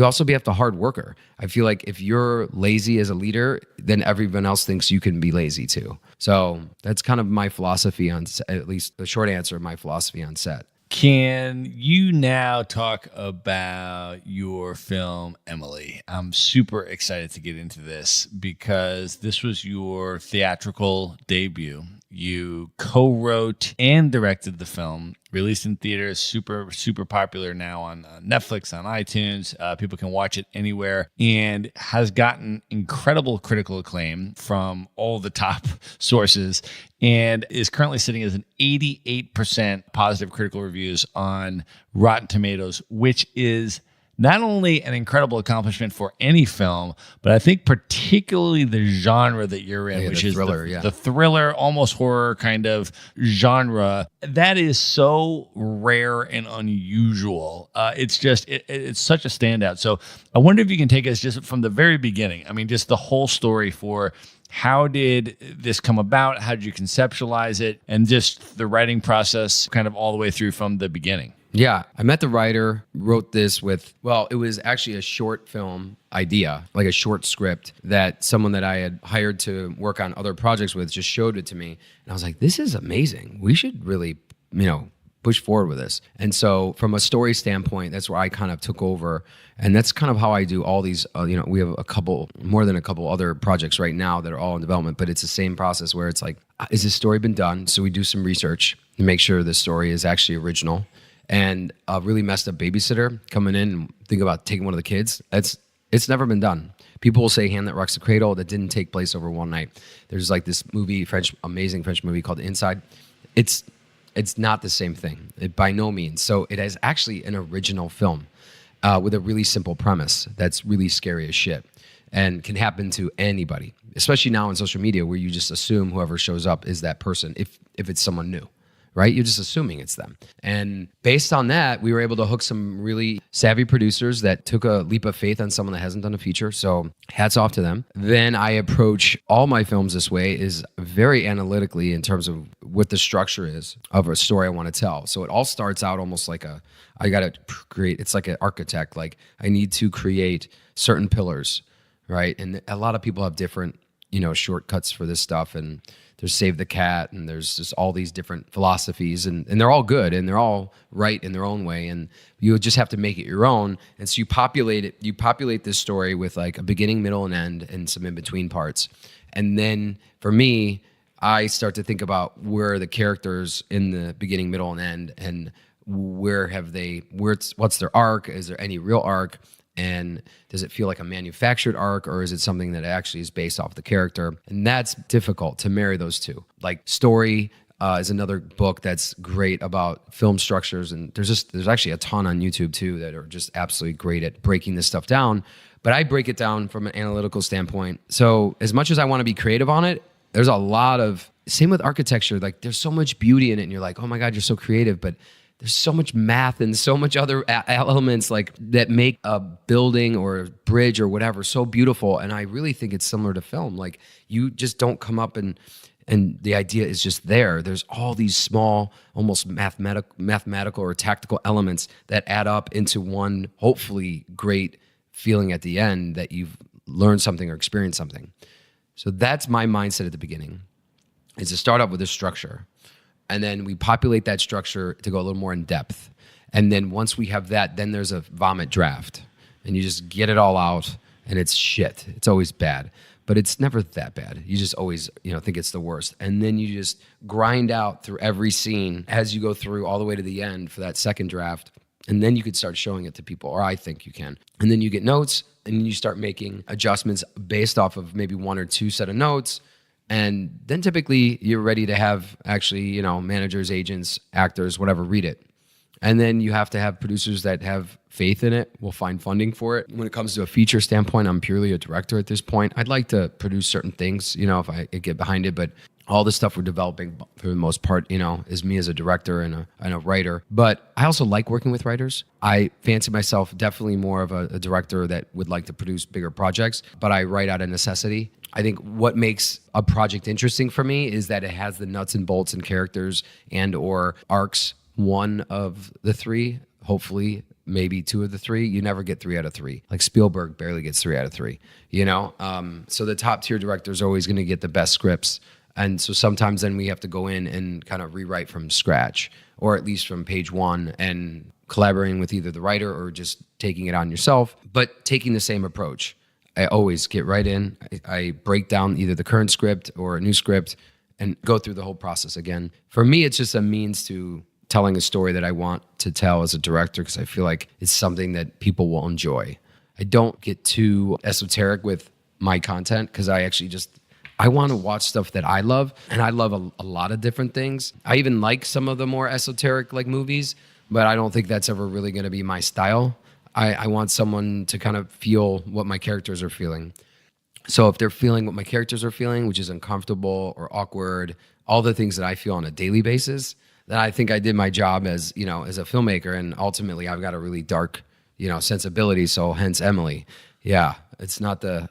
also have to hard worker. I feel like if you're lazy as a leader, then everyone else thinks you can be lazy too. So that's kind of my philosophy on, at least the short answer of my philosophy on set. Can you now talk about your film, Emily? I'm super excited to get into this because this was your theatrical debut. You co-wrote and directed the film, released in theaters, super, super popular now on Netflix, on iTunes. People can watch it anywhere, and has gotten incredible critical acclaim from all the top sources, and is currently sitting as an 88% positive critical reviews on Rotten Tomatoes, which is not only an incredible accomplishment for any film, but I think particularly the genre that you're in, which is the thriller, almost horror kind of genre. That is so rare and unusual. It's such a standout. So I wonder if you can take us just from the very beginning. I mean, just the whole story for how did this come about? How did you conceptualize it? And just the writing process kind of all the way through from the beginning. Yeah, I met the writer, wrote this it was actually a short film idea, like a short script that someone that I had hired to work on other projects with just showed it to me. And I was like, this is amazing. We should really, push forward with this. And so from a story standpoint, that's where I kind of took over. And that's kind of how I do all these, we have more than a couple other projects right now that are all in development, but it's the same process where it's like, is this story been done? So we do some research to make sure the story is actually original. And a really messed up babysitter coming in and think about taking one of the kids. It's never been done. People will say Hand That Rocks the Cradle. That didn't take place over one night. There's like this amazing French movie called Inside. It's not the same thing, by no means. So it is actually an original film with a really simple premise that's really scary as shit and can happen to anybody, especially now on social media where you just assume whoever shows up is that person if it's someone new. Right? You're just assuming it's them. And based on that, we were able to hook some really savvy producers that took a leap of faith on someone that hasn't done a feature. So hats off to them. Then I approach all my films this way, is very analytically in terms of what the structure is of a story I want to tell. So it all starts out almost like it's like an architect. Like I need to create certain pillars, right? And a lot of people have different, shortcuts for this stuff. And there's Save the Cat, and there's just all these different philosophies, and they're all good, and they're all right in their own way, and you just have to make it your own. And so you populate this story with like a beginning, middle, and end, and some in-between parts. And then for me, I start to think about where are the characters in the beginning, middle, and end, and what's their arc? Is there any real arc? And does it feel like a manufactured arc, or is it something that actually is based off the character? And that's difficult to marry those two. Like Story is another book that's great about film structures. And there's actually a ton on YouTube too that are just absolutely great at breaking this stuff down. But I break it down from an analytical standpoint. So as much as I want to be creative on it, there's a lot of, same with architecture, like there's so much beauty in it. And you're like, oh my God, you're so creative. But there's so much math and so much other elements like that make a building or a bridge or whatever so beautiful. And I really think it's similar to film. Like you just don't come up and the idea is just there. There's all these small, almost mathematical or tactical elements that add up into one hopefully great feeling at the end that you've learned something or experienced something. So that's my mindset at the beginning, is to start off with a structure. And then we populate that structure to go a little more in depth. And then once we have that, then there's a vomit draft. And you just get it all out, and it's shit. It's always bad. But it's never that bad. You just always, think it's the worst. And then you just grind out through every scene as you go through all the way to the end for that second draft. And then you could start showing it to people, or I think you can. And then you get notes, and then you start making adjustments based off of maybe one or two set of notes. And then typically you're ready to have actually, managers, agents, actors, whatever, read it. And then you have to have producers that have faith in it, will find funding for it. When it comes to a feature standpoint, I'm purely a director at this point. I'd like to produce certain things, if I could get behind it, but all the stuff we're developing for the most part, is me as a director and a writer. But I also like working with writers. I fancy myself definitely more of a director that would like to produce bigger projects, but I write out of necessity. I think what makes a project interesting for me is that it has the nuts and bolts and characters and or arcs, one of the three, hopefully maybe two of the three. You never get 3 out of 3. Like Spielberg barely gets 3 out of 3, So the top tier director is always going to get the best scripts. And so sometimes then we have to go in and kind of rewrite from scratch, or at least from page one, and collaborating with either the writer or just taking it on yourself, but taking the same approach. I always get right in. I break down either the current script or a new script and go through the whole process again. For me, it's just a means to telling a story that I want to tell as a director, because I feel like it's something that people will enjoy. I don't get too esoteric with my content because I want to watch stuff that I love, and I love a lot of different things. I even like some of the more esoteric like movies, but I don't think that's ever really going to be my style. I want someone to kind of feel what my characters are feeling. So if they're feeling what my characters are feeling, which is uncomfortable or awkward, all the things that I feel on a daily basis, then I think I did my job as a filmmaker. And ultimately I've got a really dark, sensibility. So hence Emily. Yeah. It's not the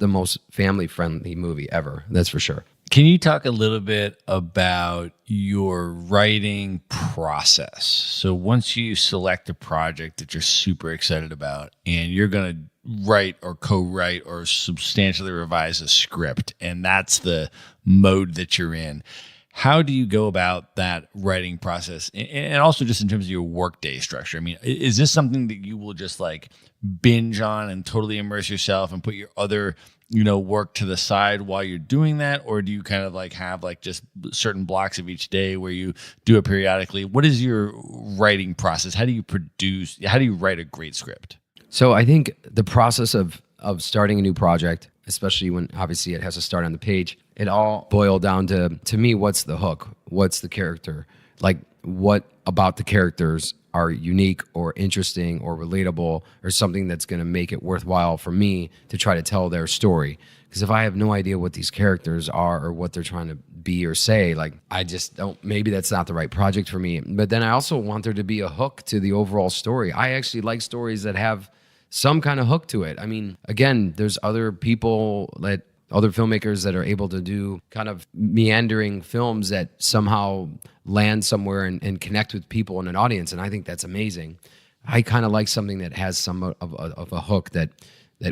most family friendly movie ever. That's for sure. Can you talk a little bit about your writing process? So once you select a project that you're super excited about and you're going to write or co-write or substantially revise a script, and that's the mode that you're in, how do you go about that writing process? And also just in terms of your workday structure. I mean, is this something that you will just like binge on and totally immerse yourself and put your other work to the side while you're doing that? Or do you kind of like have like just certain blocks of each day where you do it periodically? What is your writing process? How do you write a great script? So I think the process of starting a new project, especially when obviously it has to start on the page, it all boiled down to me, what's the hook? What's the character? Like, what about the characters are unique or interesting or relatable or something that's going to make it worthwhile for me to try to tell their story? Because if I have no idea what these characters are or what they're trying to be or say, like, I just don't, maybe that's not the right project for me. But then I also want there to be a hook to the overall story. I actually like stories that have some kind of hook to it. I mean, again, there's other filmmakers that are able to do kind of meandering films that somehow land somewhere and connect with people in an audience. And I think that's amazing. I kind of like something that has some of a hook that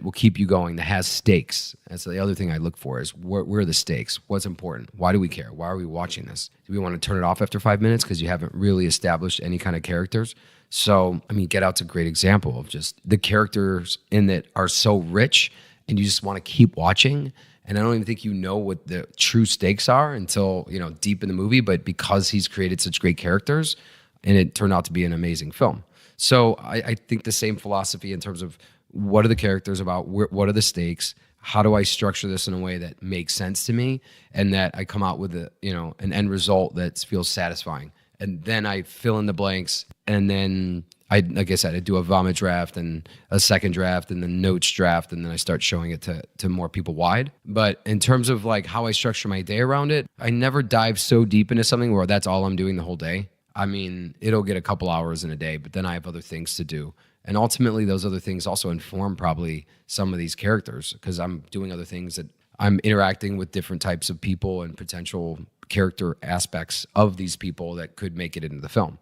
will keep you going, that has stakes. That's the other thing I look for is where are the stakes? What's important? Why do we care? Why are we watching this? Do we want to turn it off after 5 minutes because you haven't really established any kind of characters? So, I mean, Get Out's a great example of just the characters in it are so rich and you just want to keep watching. And I don't even think what the true stakes are until, deep in the movie, but because he's created such great characters and it turned out to be an amazing film. So I think the same philosophy in terms of what are the characters about, what are the stakes, how do I structure this in a way that makes sense to me and that I come out with an end result that feels satisfying. And then I fill in the blanks, and then like I said, I do a vomit draft and a second draft and then notes draft, and then I start showing it to more people wide. But in terms of like how I structure my day around it, I never dive so deep into something where that's all I'm doing the whole day. I mean, it'll get a couple hours in a day, but then I have other things to do. And ultimately, those other things also inform probably some of these characters because I'm doing other things that I'm interacting with different types of people and potential character aspects of these people that could make it into the film.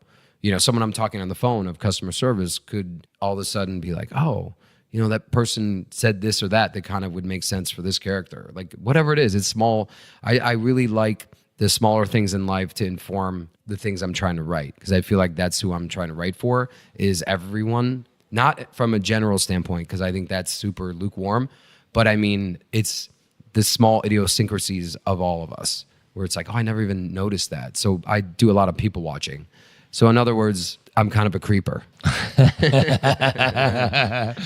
Someone I'm talking on the phone of customer service could all of a sudden be like, oh, that person said this or that kind of would make sense for this character. Like whatever it is, it's small. I really like the smaller things in life to inform the things I'm trying to write because I feel like that's who I'm trying to write for is everyone, not from a general standpoint because I think that's super lukewarm, but I mean, it's the small idiosyncrasies of all of us where it's like, oh, I never even noticed that. So I do a lot of people watching. So in other words, I'm kind of a creeper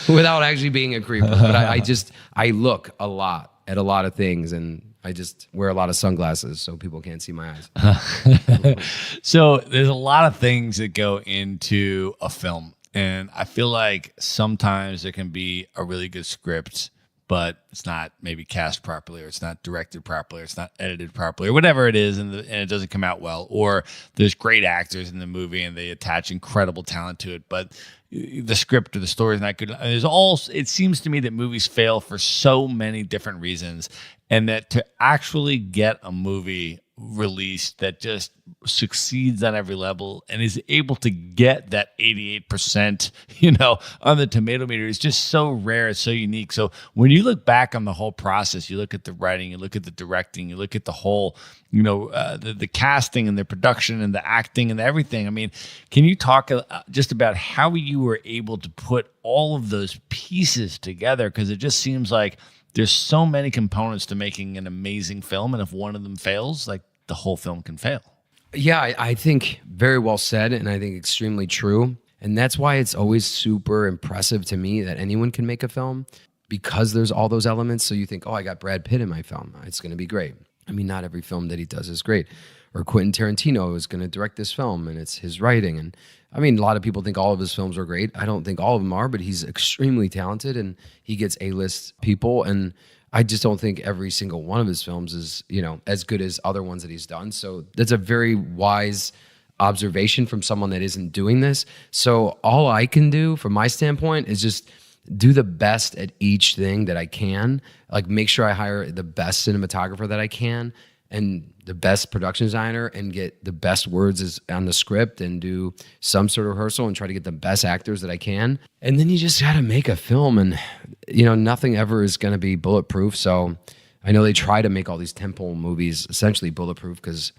without actually being a creeper. But I look a lot at a lot of things and I just wear a lot of sunglasses so people can't see my eyes. So there's a lot of things that go into a film. And I feel like sometimes there can be a really good script, but it's not maybe cast properly, or it's not directed properly, or it's not edited properly, or whatever it is, and it doesn't come out well. Or there's great actors in the movie and they attach incredible talent to it, but the script or the story is not good. It seems to me that movies fail for so many different reasons, and that to actually get a movie released that just succeeds on every level and is able to get that 88%, on the tomato meter is just so rare. It's so unique. So when you look back on the whole process, you look at the writing, you look at the directing, you look at the whole, the casting and the production and the acting and everything. I mean, can you talk just about how you were able to put all of those pieces together? Because it just seems like there's so many components to making an amazing film, and if one of them fails, like, the whole film can fail. Yeah, I think very well said, and I think extremely true. And that's why it's always super impressive to me that anyone can make a film, because there's all those elements. So you think, oh, I got Brad Pitt in my film, it's going to be great. I mean, not every film that he does is great. Or Quentin Tarantino is going to direct this film, and it's his writing. And I mean, a lot of people think all of his films are great. I don't think all of them are, but he's extremely talented, and he gets A-list people. And I just don't think every single one of his films is, as good as other ones that he's done. So that's a very wise observation from someone that isn't doing this. So all I can do from my standpoint is just do the best at each thing that I can. Like, make sure I hire the best cinematographer that I can, and the best production designer, and get the best words on the script, and do some sort of rehearsal and try to get the best actors that I can. And then you just got to make a film, and nothing ever is going to be bulletproof. So I know they try to make all these tentpole movies essentially bulletproof, because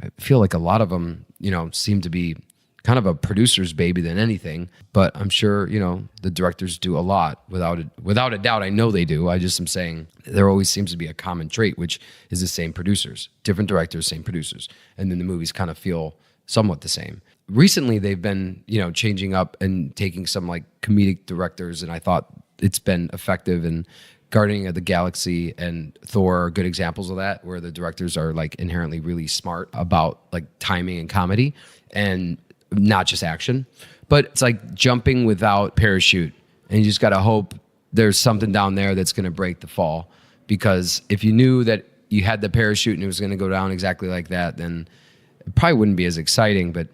I feel like a lot of them, seem to be kind of a producer's baby than anything. But I'm sure, the directors do a lot without a doubt. I know they do. I just am saying there always seems to be a common trait, which is the same producers, different directors, same producers. And then the movies kind of feel somewhat the same. Recently, they've been, changing up and taking some like comedic directors, and I thought it's been effective. And Guardian of the Galaxy and Thor are good examples of that, where the directors are like inherently really smart about like timing and comedy, and not just action. But it's like jumping without parachute, and you just got to hope there's something down there that's going to break the fall. Because if you knew that you had the parachute and it was going to go down exactly like that, then it probably wouldn't be as exciting. But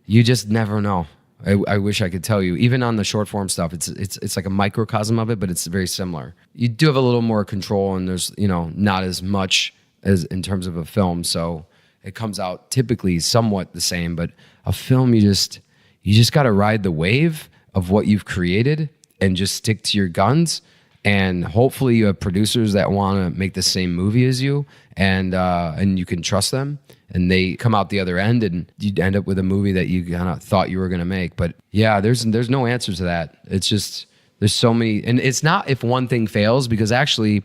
you just never know. I wish I could tell you. Even on the short form stuff, it's like a microcosm of it, but it's very similar. You do have a little more control, and there's not as much as in terms of a film, so it comes out typically somewhat the same. But a film, you just got to ride the wave of what you've created and just stick to your guns. And hopefully you have producers that want to make the same movie as you, and you can trust them, and they come out the other end, and you end up with a movie that you kind of thought you were going to make. But yeah, there's no answer to that. It's just, there's so many, and it's not if one thing fails, because actually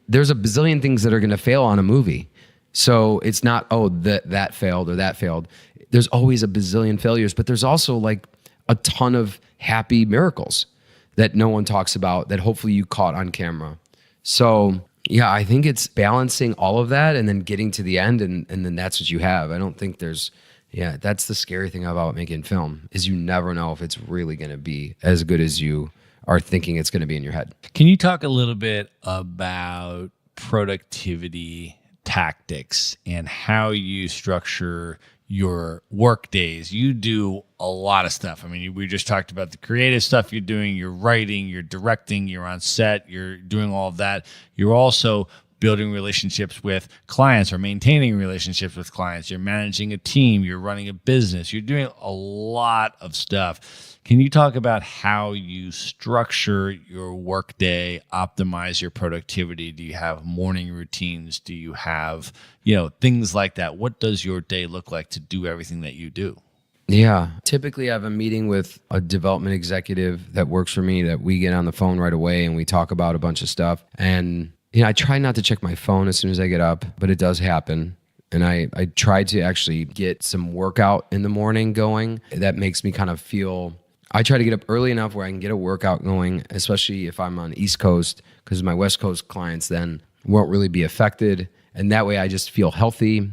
there's a bazillion things that are going to fail on a movie. So it's not, that failed or that failed. There's always a bazillion failures, but there's also like a ton of happy miracles that no one talks about that hopefully you caught on camera. So yeah, I think it's balancing all of that and then getting to the end, and then that's what you have. I don't think that's the scary thing about making film, is you never know if it's really going to be as good as you are thinking it's going to be in your head. Can you talk a little bit about productivity tactics and how you structure your work days? You do a lot of stuff. I mean, we just talked about the creative stuff you're doing, you're writing, you're directing, you're on set, you're doing all of that. You're also building relationships with clients or maintaining relationships with clients. You're managing a team, you're running a business, you're doing a lot of stuff. Can you talk about how you structure your workday, optimize your productivity? Do you have morning routines? Do you have, things like that? What does your day look like to do everything that you do? Yeah. Typically I have a meeting with a development executive that works for me, that we get on the phone right away and we talk about a bunch of stuff. And I try not to check my phone as soon as I get up, but it does happen. And I try to actually get some workout in the morning going. That makes me kind of feel, I try to get up early enough where I can get a workout going, especially if I'm on East Coast, because my West Coast clients then won't really be affected. And that way I just feel healthy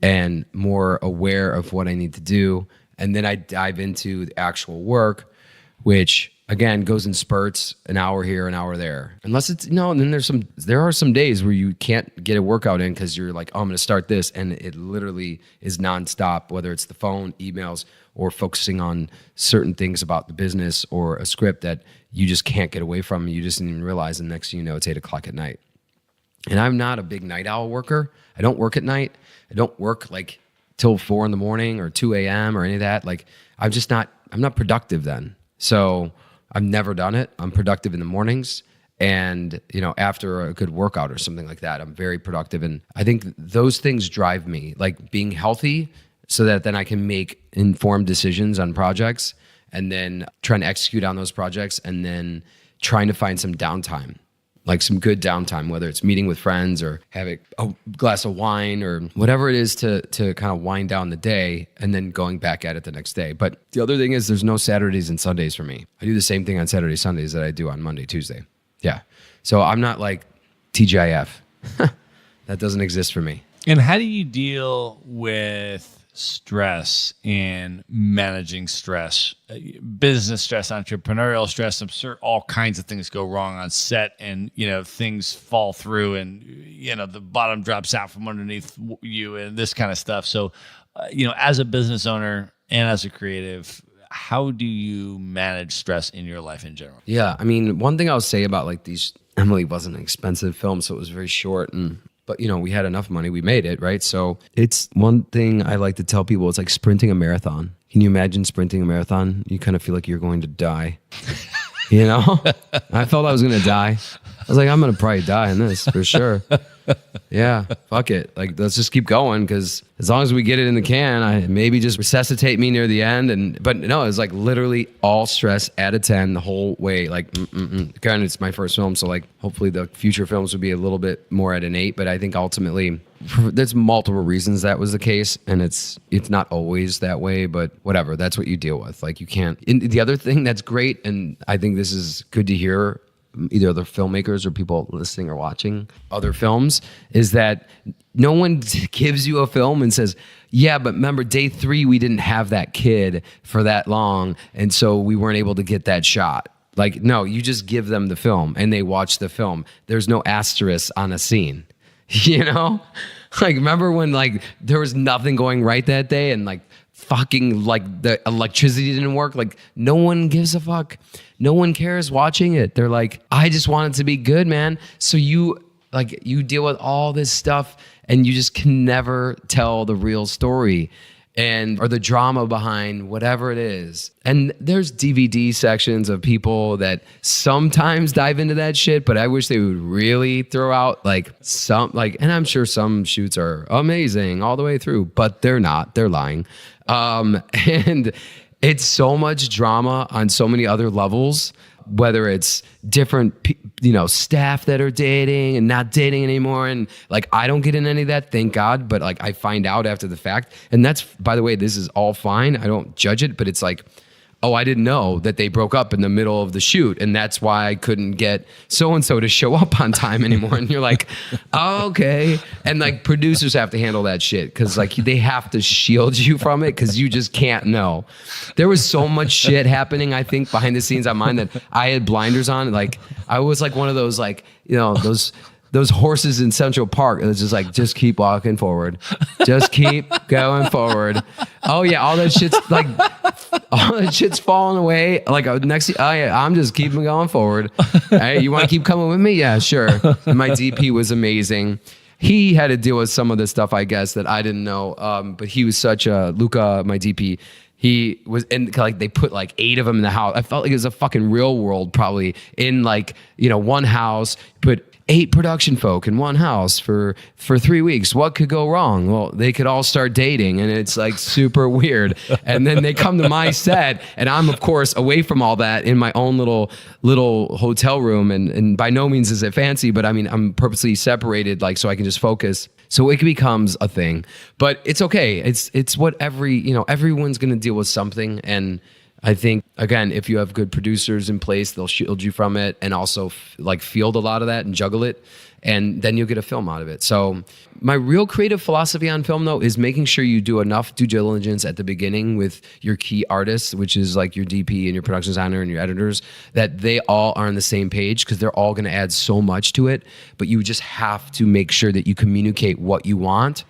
and more aware of what I need to do. And then I dive into the actual work, which again goes in spurts, an hour here, an hour there. Unless it's, and then there are some days where you can't get a workout in because you're like, oh, I'm going to start this. And it literally is nonstop, whether it's the phone, emails, or focusing on certain things about the business or a script that you just can't get away from. You just didn't even realize, and next thing you know, it's 8:00 at night. And I'm not a big night owl worker. I don't work at night. I don't work like till 4 a.m. or 2 a.m. or any of that. Like I'm not productive then. So I've never done it. I'm productive in the mornings. And, after a good workout or something like that, I'm very productive. And I think those things drive me, like being healthy so that then I can make informed decisions on projects and then trying to execute on those projects and then trying to find some downtime, like some good downtime, whether it's meeting with friends or having a glass of wine or whatever it is to kind of wind down the day and then going back at it the next day. But the other thing is there's no Saturdays and Sundays for me. I do the same thing on Saturday, Sundays that I do on Monday, Tuesday. Yeah. So I'm not like TGIF. That doesn't exist for me. And how do you deal with stress and managing stress, business stress, entrepreneurial stress? I'm sure all kinds of things go wrong on set and, things fall through and, the bottom drops out from underneath you and this kind of stuff. So, as a business owner and as a creative, how do you manage stress in your life in general? Yeah. I mean, one thing I'll say about like these, Emily wasn't an expensive film, so it was very short but we had enough money, we made it, right? So it's one thing I like to tell people, it's like sprinting a marathon. Can you imagine sprinting a marathon? You kind of feel like you're going to die. I felt I was going to die. I was like, I'm going to probably die in this for sure. Yeah, fuck it. Like, let's just keep going because as long as we get it in the can, maybe just resuscitate me near the end. But no, it was like literally all stress out of 10 the whole way. Like, Again, it's my first film, so like hopefully the future films would be a little bit more at an 8. But I think ultimately there's multiple reasons that was the case, and it's not always that way. But whatever, that's what you deal with. Like you can't. And the other thing that's great, and I think this is good to hear, either other filmmakers or people listening or watching other films, is that no one gives you a film and says, yeah, but remember day 3, we didn't have that kid for that long. And so we weren't able to get that shot. Like, no, you just give them the film and they watch the film. There's no asterisk on a scene, Like, remember when like there was nothing going right that day and like fucking like the electricity didn't work? Like no one gives a fuck. No one cares watching it. They're like, I just want it to be good, man. So you deal with all this stuff and you just can never tell the real story or the drama behind whatever it is. And there's DVD sections of people that sometimes dive into that shit, but I wish they would really throw out and I'm sure some shoots are amazing all the way through, but they're not. They're lying. And it's so much drama on so many other levels, whether it's different, staff that are dating and not dating anymore. And like, I don't get in any of that, thank God. But like, I find out after the fact. And that's, by the way, this is all fine. I don't judge it, but it's like, oh, I didn't know that they broke up in the middle of the shoot. And that's why I couldn't get so-and-so to show up on time anymore. And you're like, oh, okay. And like producers have to handle that shit because like they have to shield you from it because you just can't know. There was so much shit happening, I think, behind the scenes on mine that I had blinders on. Like I was like one of those those horses in Central Park. It was just like, just keep walking forward. Just keep going forward. Oh yeah, all that shit's falling away. Like next, oh yeah, I'm just keeping going forward. Hey, you want to keep coming with me? Yeah, sure. And my DP was amazing. He had to deal with some of the stuff, I guess, that I didn't know. But he was such a Luca, my DP. He was, and like they put like 8 of them in the house. I felt like it was a fucking real world, probably in one house. Put 8 production folk in one house for 3 weeks. What could go wrong? Well, they could all start dating, and it's like super weird. And then they come to my set, and I'm of course away from all that in my own little hotel room. And by no means is it fancy, but I mean I'm purposely separated, like so I can just focus. So it becomes a thing, but it's okay. It's what everyone's gonna deal with something, and I think, again, if you have good producers in place, they'll shield you from it and also field a lot of that and juggle it. And then you'll get a film out of it. So my real creative philosophy on film, though, is making sure you do enough due diligence at the beginning with your key artists, which is like your DP and your production designer and your editors, that they all are on the same page, because they're all going to add so much to it. But you just have to make sure that you communicate what you want,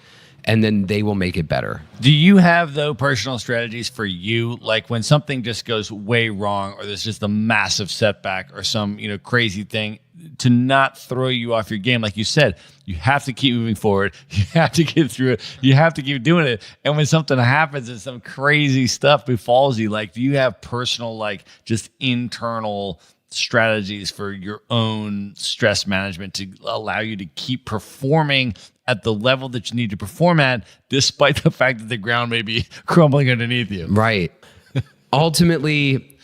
and then they will make it better. Do you have, though, personal strategies for you? Like when something just goes way wrong, or there's just a massive setback or some, crazy thing, to not throw you off your game. Like you said, you have to keep moving forward. You have to get through it. You have to keep doing it. And when something happens and some crazy stuff befalls you, like, do you have personal, like, just internal strategies for your own stress management to allow you to keep performing at the level that you need to perform at, despite the fact that the ground may be crumbling underneath you? Right. Ultimately,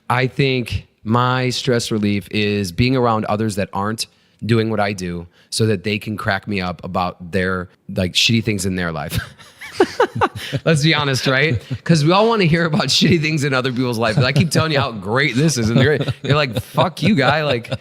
I think my stress relief is being around others that aren't doing what I do, so that they can crack me up about their shitty things in their life. Let's be honest, right? Because we all want to hear about shitty things in other people's life. I keep telling you how great this is, and you're like, fuck you, guy. Like,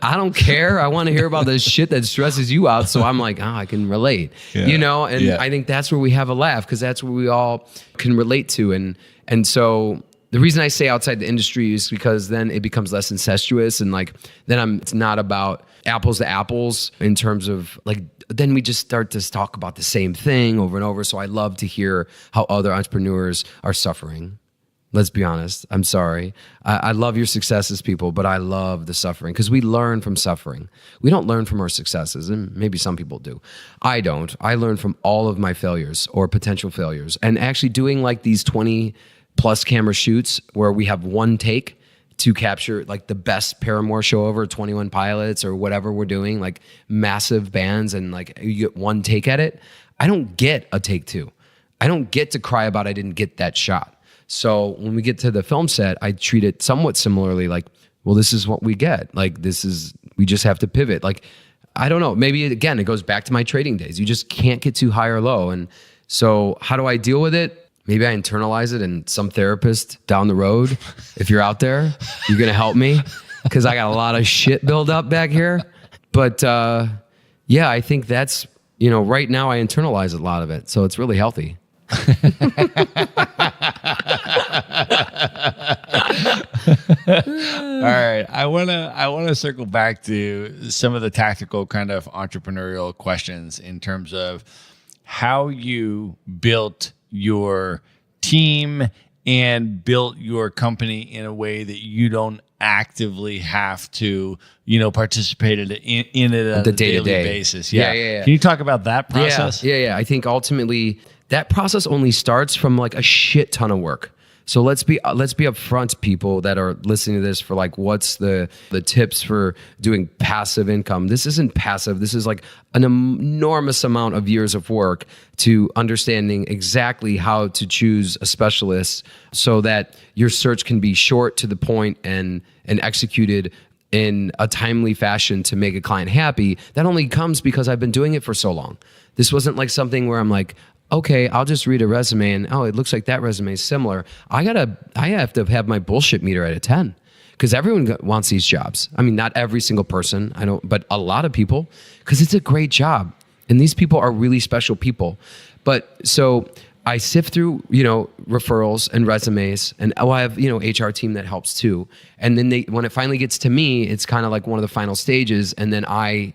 I don't care. I want to hear about the shit that stresses you out. So I'm like, I can relate, And I think that's where we have a laugh, because that's where we all can relate to. And so the reason I say outside the industry is because then it becomes less incestuous, and it's not about apples to apples in terms of then we just start to talk about the same thing over and over. So I love to hear how other entrepreneurs are suffering. Let's be honest. I'm sorry. I love your successes, people, but I love the suffering, because we learn from suffering. We don't learn from our successes, and maybe some people do. I don't. I learn from all of my failures or potential failures, and actually doing these 20 plus camera shoots where we have one take to capture the best Paramore show ever, 21 Pilots or whatever we're doing, massive bands, and you get one take at it. I don't get a take two. I don't get to cry about I didn't get that shot. So when we get to the film set, I treat it somewhat similarly, well, this is what we get. We just have to pivot. I don't know, maybe again, it goes back to my trading days. You just can't get too high or low. And so how do I deal with it? Maybe I internalize it, and some therapist down the road, if you're out there, you're going to help me, because I got a lot of shit build up back here. But I think that's, right now I internalize a lot of it. So it's really healthy. All right. I want to circle back to some of the tactical kind of entrepreneurial questions in terms of how you built your team and built your company in a way that you don't actively have to, participate in it on a daily basis. Yeah. Can you talk about that process? Yeah. I think ultimately that process only starts from a shit ton of work. So let's be upfront, people that are listening to this, for what's the tips for doing passive income. This isn't passive. This is an enormous amount of years of work to understanding exactly how to choose a specialist so that your search can be short, to the point, and executed in a timely fashion to make a client happy. That only comes because I've been doing it for so long. This wasn't something where I'm okay, I'll just read a resume and, it looks like that resume is similar. I have to have my bullshit meter at a 10, because everyone wants these jobs. I mean, not every single person, but a lot of people, because it's a great job. And these people are really special people. But so I sift through, referrals and resumes, and I have, HR team that helps too. And then when it finally gets to me, it's kind of one of the final stages. And then I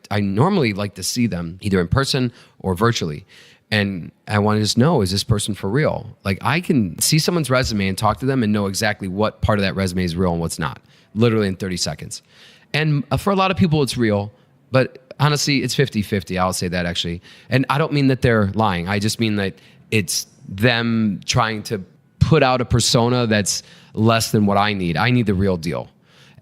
normally like to see them either in person or virtually. And I want to just know, is this person for real? I can see someone's resume and talk to them and know exactly what part of that resume is real and what's not, literally in 30 seconds. And for a lot of people, it's real, but honestly, it's 50-50. I'll say that, actually. And I don't mean that they're lying. I just mean that it's them trying to put out a persona that's less than what I need. I need the real deal.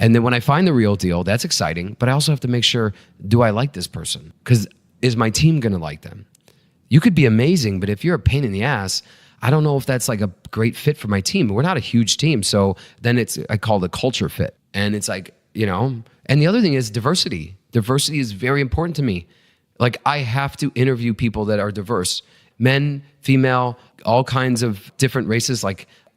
And then when I find the real deal, that's exciting, but I also have to make sure, do I like this person? Because is my team going to like them? You could be amazing, but if you're a pain in the ass, I don't know if that's a great fit for my team. We're not a huge team. So then I call it a culture fit. And it's and the other thing is diversity. Diversity is very important to me. I have to interview people that are diverse. Men, female, all kinds of different races.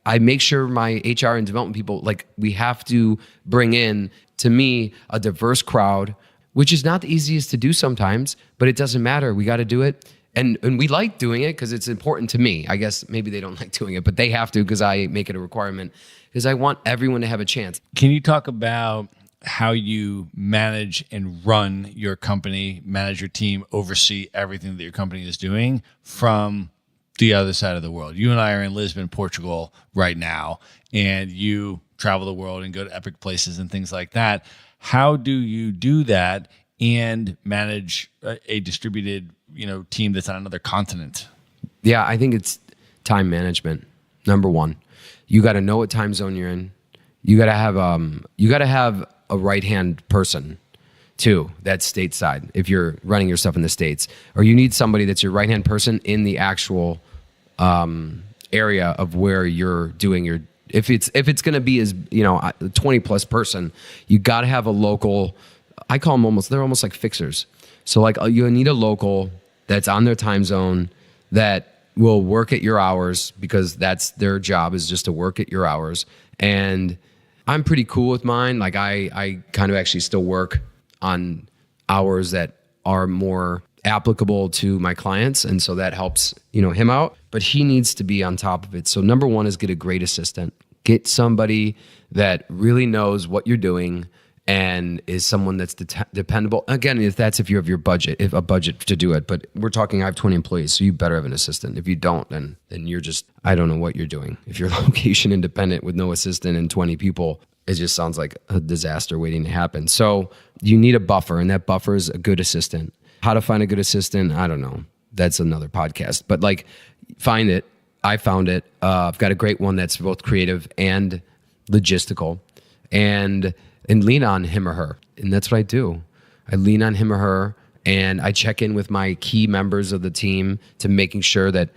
I make sure my HR and development people, like, we have to bring in, to me, a diverse crowd, which is not the easiest to do sometimes, but it doesn't matter. We got to do it. And we like doing it because it's important to me. I guess maybe they don't like doing it, but they have to because I make it a requirement because I want everyone to have a chance. Can you talk about how you manage and run your company, manage your team, oversee everything that your company is doing from the other side of the world? You and I are in Lisbon, Portugal right now, and you travel the world and go to epic places and things like that. How do you do that and manage a distributed, team that's on another continent? Yeah, I think it's time management. Number one, you got to know what time zone you're in. You got to have a right-hand person too, that's stateside if you're running your stuff in the States, or you need somebody that's your right-hand person in the actual area of where you're doing your, if it's going to be as, 20 plus person, you got to have a local, I call them they're almost like fixers. So like you need a local that's on their time zone that will work at your hours because that's their job, is just to work at your hours. And I'm pretty cool with mine. Like I kind of actually still work on hours that are more applicable to my clients. And so that helps, him out, but he needs to be on top of it. So number one is get a great assistant. Get somebody that really knows what you're doing and is someone that's dependable. Again, if you have your budget, if a budget to do it, but we're talking, I have 20 employees, so you better have an assistant. If you don't, then you're just, I don't know what you're doing. If you're location independent with no assistant and 20 people, it just sounds like a disaster waiting to happen. So you need a buffer, and that buffer is a good assistant. How to find a good assistant, I don't know. That's another podcast, but like, find it. I found it. I've got a great one that's both creative and logistical, and lean on him or her. And that's what I do. I lean on him or her, and I check in with my key members of the team to making sure that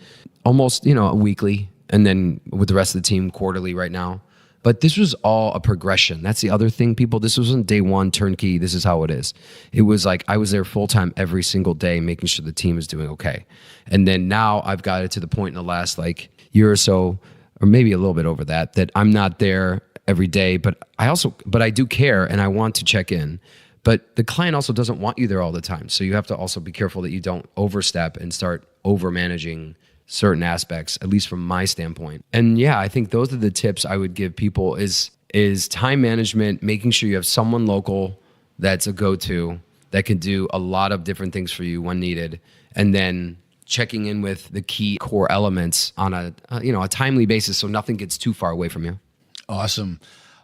almost, weekly, and then with the rest of the team quarterly right now. But this was all a progression. That's the other thing, people. This wasn't day one turnkey. This is how it is. It was like I was there full time every single day, making sure the team is doing okay. And then now I've got it to the point in the last year or so, or maybe a little bit over that I'm not there every day, but I do care and I want to check in. But the client also doesn't want you there all the time. So you have to also be careful that you don't overstep and start over managing certain aspects, at least from my standpoint. And yeah, I think those are the tips I would give people is time management, making sure you have someone local that's a go-to that can do a lot of different things for you when needed. And then checking in with the key core elements on a timely basis so nothing gets too far away from you. Awesome.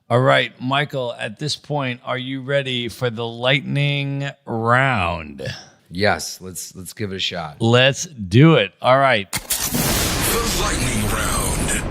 All right, Michael, at this point, are you ready for the lightning round? Yes, let's give it a shot. Let's do it. All right. The lightning round.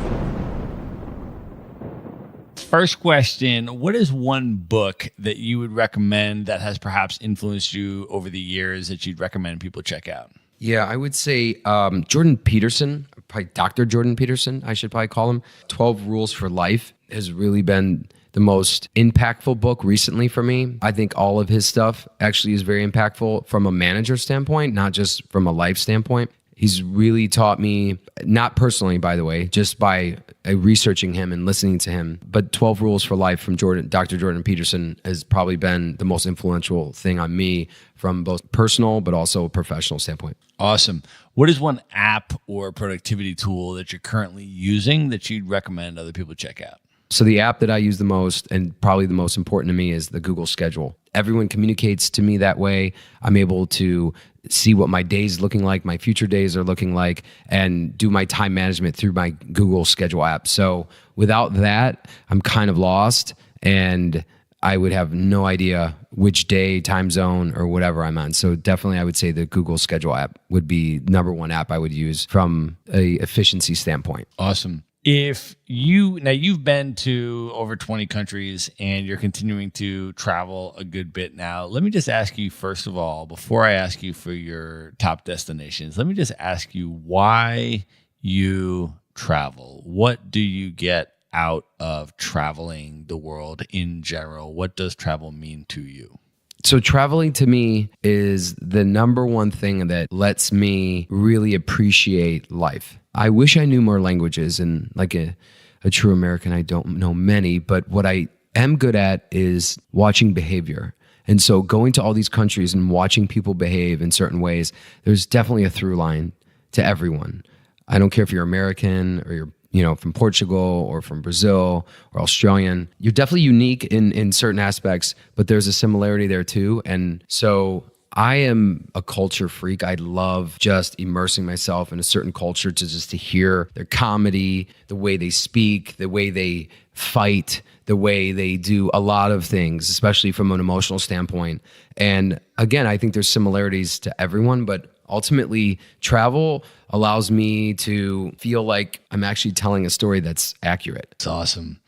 First question, what is one book that you would recommend that has perhaps influenced you over the years that you'd recommend people check out? Yeah, I would say Jordan Peterson, probably Dr. Jordan Peterson, I should probably call him. 12 Rules for Life has really been the most impactful book recently for me. I think all of his stuff actually is very impactful from a manager standpoint, not just from a life standpoint. He's really taught me, not personally, by the way, just by researching him and listening to him. But 12 Rules for Life from Dr. Jordan Peterson has probably been the most influential thing on me from both personal but also a professional standpoint. Awesome. What is one app or productivity tool that you're currently using that you'd recommend other people check out? So the app that I use the most and probably the most important to me is the Google Schedule. Everyone communicates to me that way. I'm able to see what my day's looking like, my future days are looking like, and do my time management through my Google Schedule app. So without that, I'm kind of lost, and I would have no idea which day, time zone, or whatever I'm on. So definitely I would say the Google Schedule app would be number one app I would use from a efficiency standpoint. Awesome. You've been to over 20 countries and you're continuing to travel a good bit now. Let me just ask you, first of all, before I ask you for your top destinations, let me just ask you why you travel. What do you get out of traveling the world in general? What does travel mean to you? So traveling to me is the number one thing that lets me really appreciate life. I wish I knew more languages, and a true American. I don't know many, but what I am good at is watching behavior. And so going to all these countries and watching people behave in certain ways, there's definitely a through line to everyone. I don't care if you're American or you're from Portugal or from Brazil or Australian. You're definitely unique in certain aspects, but there's a similarity there too. And so I am a culture freak. I love just immersing myself in a certain culture to hear their comedy, the way they speak, the way they fight, the way they do a lot of things, especially from an emotional standpoint. And again, I think there's similarities to everyone, but ultimately travel allows me to feel like I'm actually telling a story that's accurate. That's awesome.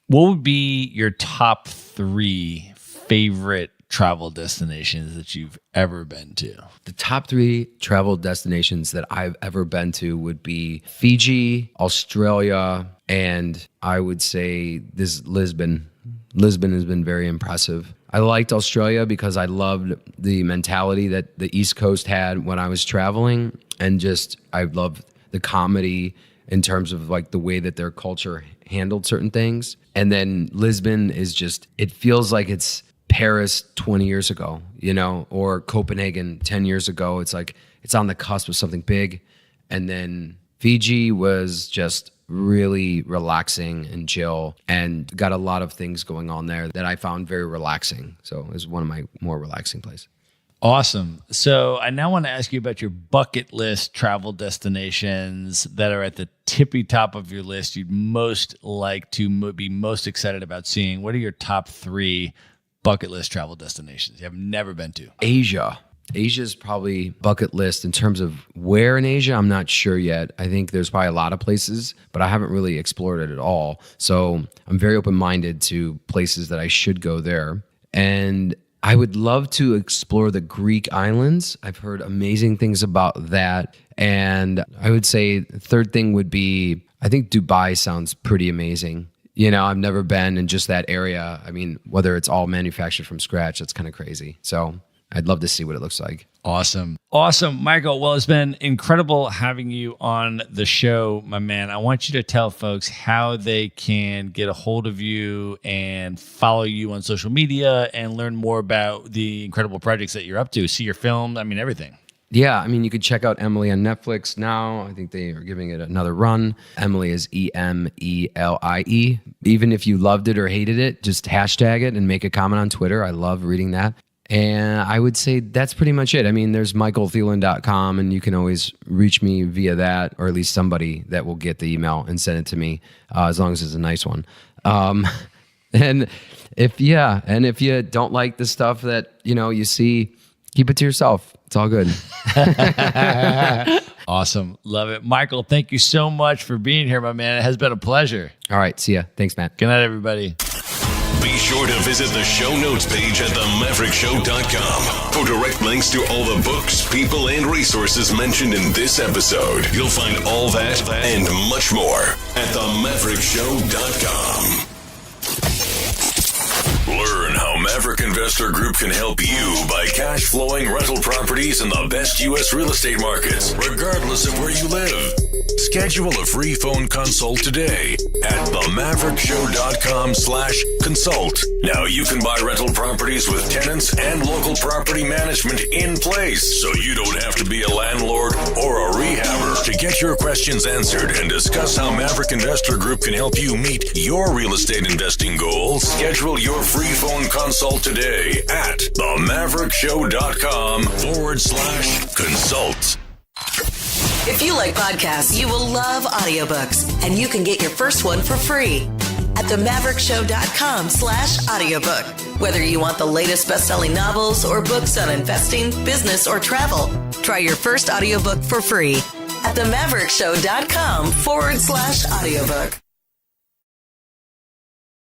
What would be your top 3 favorite travel destinations that you've ever been to? The top 3 travel destinations that I've ever been to would be Fiji, Australia, and I would say this Lisbon. Lisbon has been very impressive. I liked Australia because I loved the mentality that the East Coast had when I was traveling, and just I loved the comedy in terms of like the way that their culture handled certain things. And then Lisbon is just, it feels like it's Paris 20 years ago, or Copenhagen 10 years ago. It's like it's on the cusp of something big. And then Fiji was just really relaxing and chill and got a lot of things going on there that I found very relaxing. So it was one of my more relaxing places. Awesome. So I now want to ask you about your bucket list travel destinations that are at the tippy top of your list you'd most like to be most excited about seeing. What are your top 3 bucket list travel destinations you have never been to? Asia is probably bucket list in terms of where in Asia. I'm not sure yet. I think there's probably a lot of places, but I haven't really explored it at all. So I'm very open-minded to places that I should go there. And I would love to explore the Greek islands. I've heard amazing things about that. And I would say the third thing would be, I think Dubai sounds pretty amazing. I've never been in just that area. I mean, whether it's all manufactured from scratch, that's kind of crazy. So I'd love to see what it looks like. Awesome. Michael. Well, it's been incredible having you on the show, my man. I want you to tell folks how they can get a hold of you and follow you on social media and learn more about the incredible projects that you're up to, see your film, everything. Yeah, you could check out Emily on Netflix now. I think they are giving it another run. Emily is Emelie. Even if you loved it or hated it, just hashtag it and make a comment on Twitter. I love reading that. And I would say that's pretty much it. There's michaelthielen.com, and you can always reach me via that, or at least somebody that will get the email and send it to me, as long as it's a nice one. And if you don't like the stuff that, you see, keep it to yourself. It's all good. Awesome. Love it. Michael, thank you so much for being here, my man. It has been a pleasure. All right. See ya. Thanks, Matt. Good night, everybody. Be sure to visit the show notes page at themaverickshow.com for direct links to all the books, people, and resources mentioned in this episode. You'll find all that and much more at themaverickshow.com. Learn how Maverick Investor Group can help you buy cash flowing rental properties in the best U.S. real estate markets, regardless of where you live. Schedule a free phone consult today at themaverickshow.com/consult. Now you can buy rental properties with tenants and local property management in place, so you don't have to be a landlord or a rehabber. To get your questions answered and discuss how Maverick Investor Group can help you meet your real estate investing goals, schedule your free phone consult today at themaverickshow.com/consult. If you like podcasts, you will love audiobooks, and you can get your first one for free at themaverickshow.com/audiobook. Whether you want the latest best-selling novels or books on investing, business, or travel, try your first audiobook for free at themaverickshow.com/audiobook.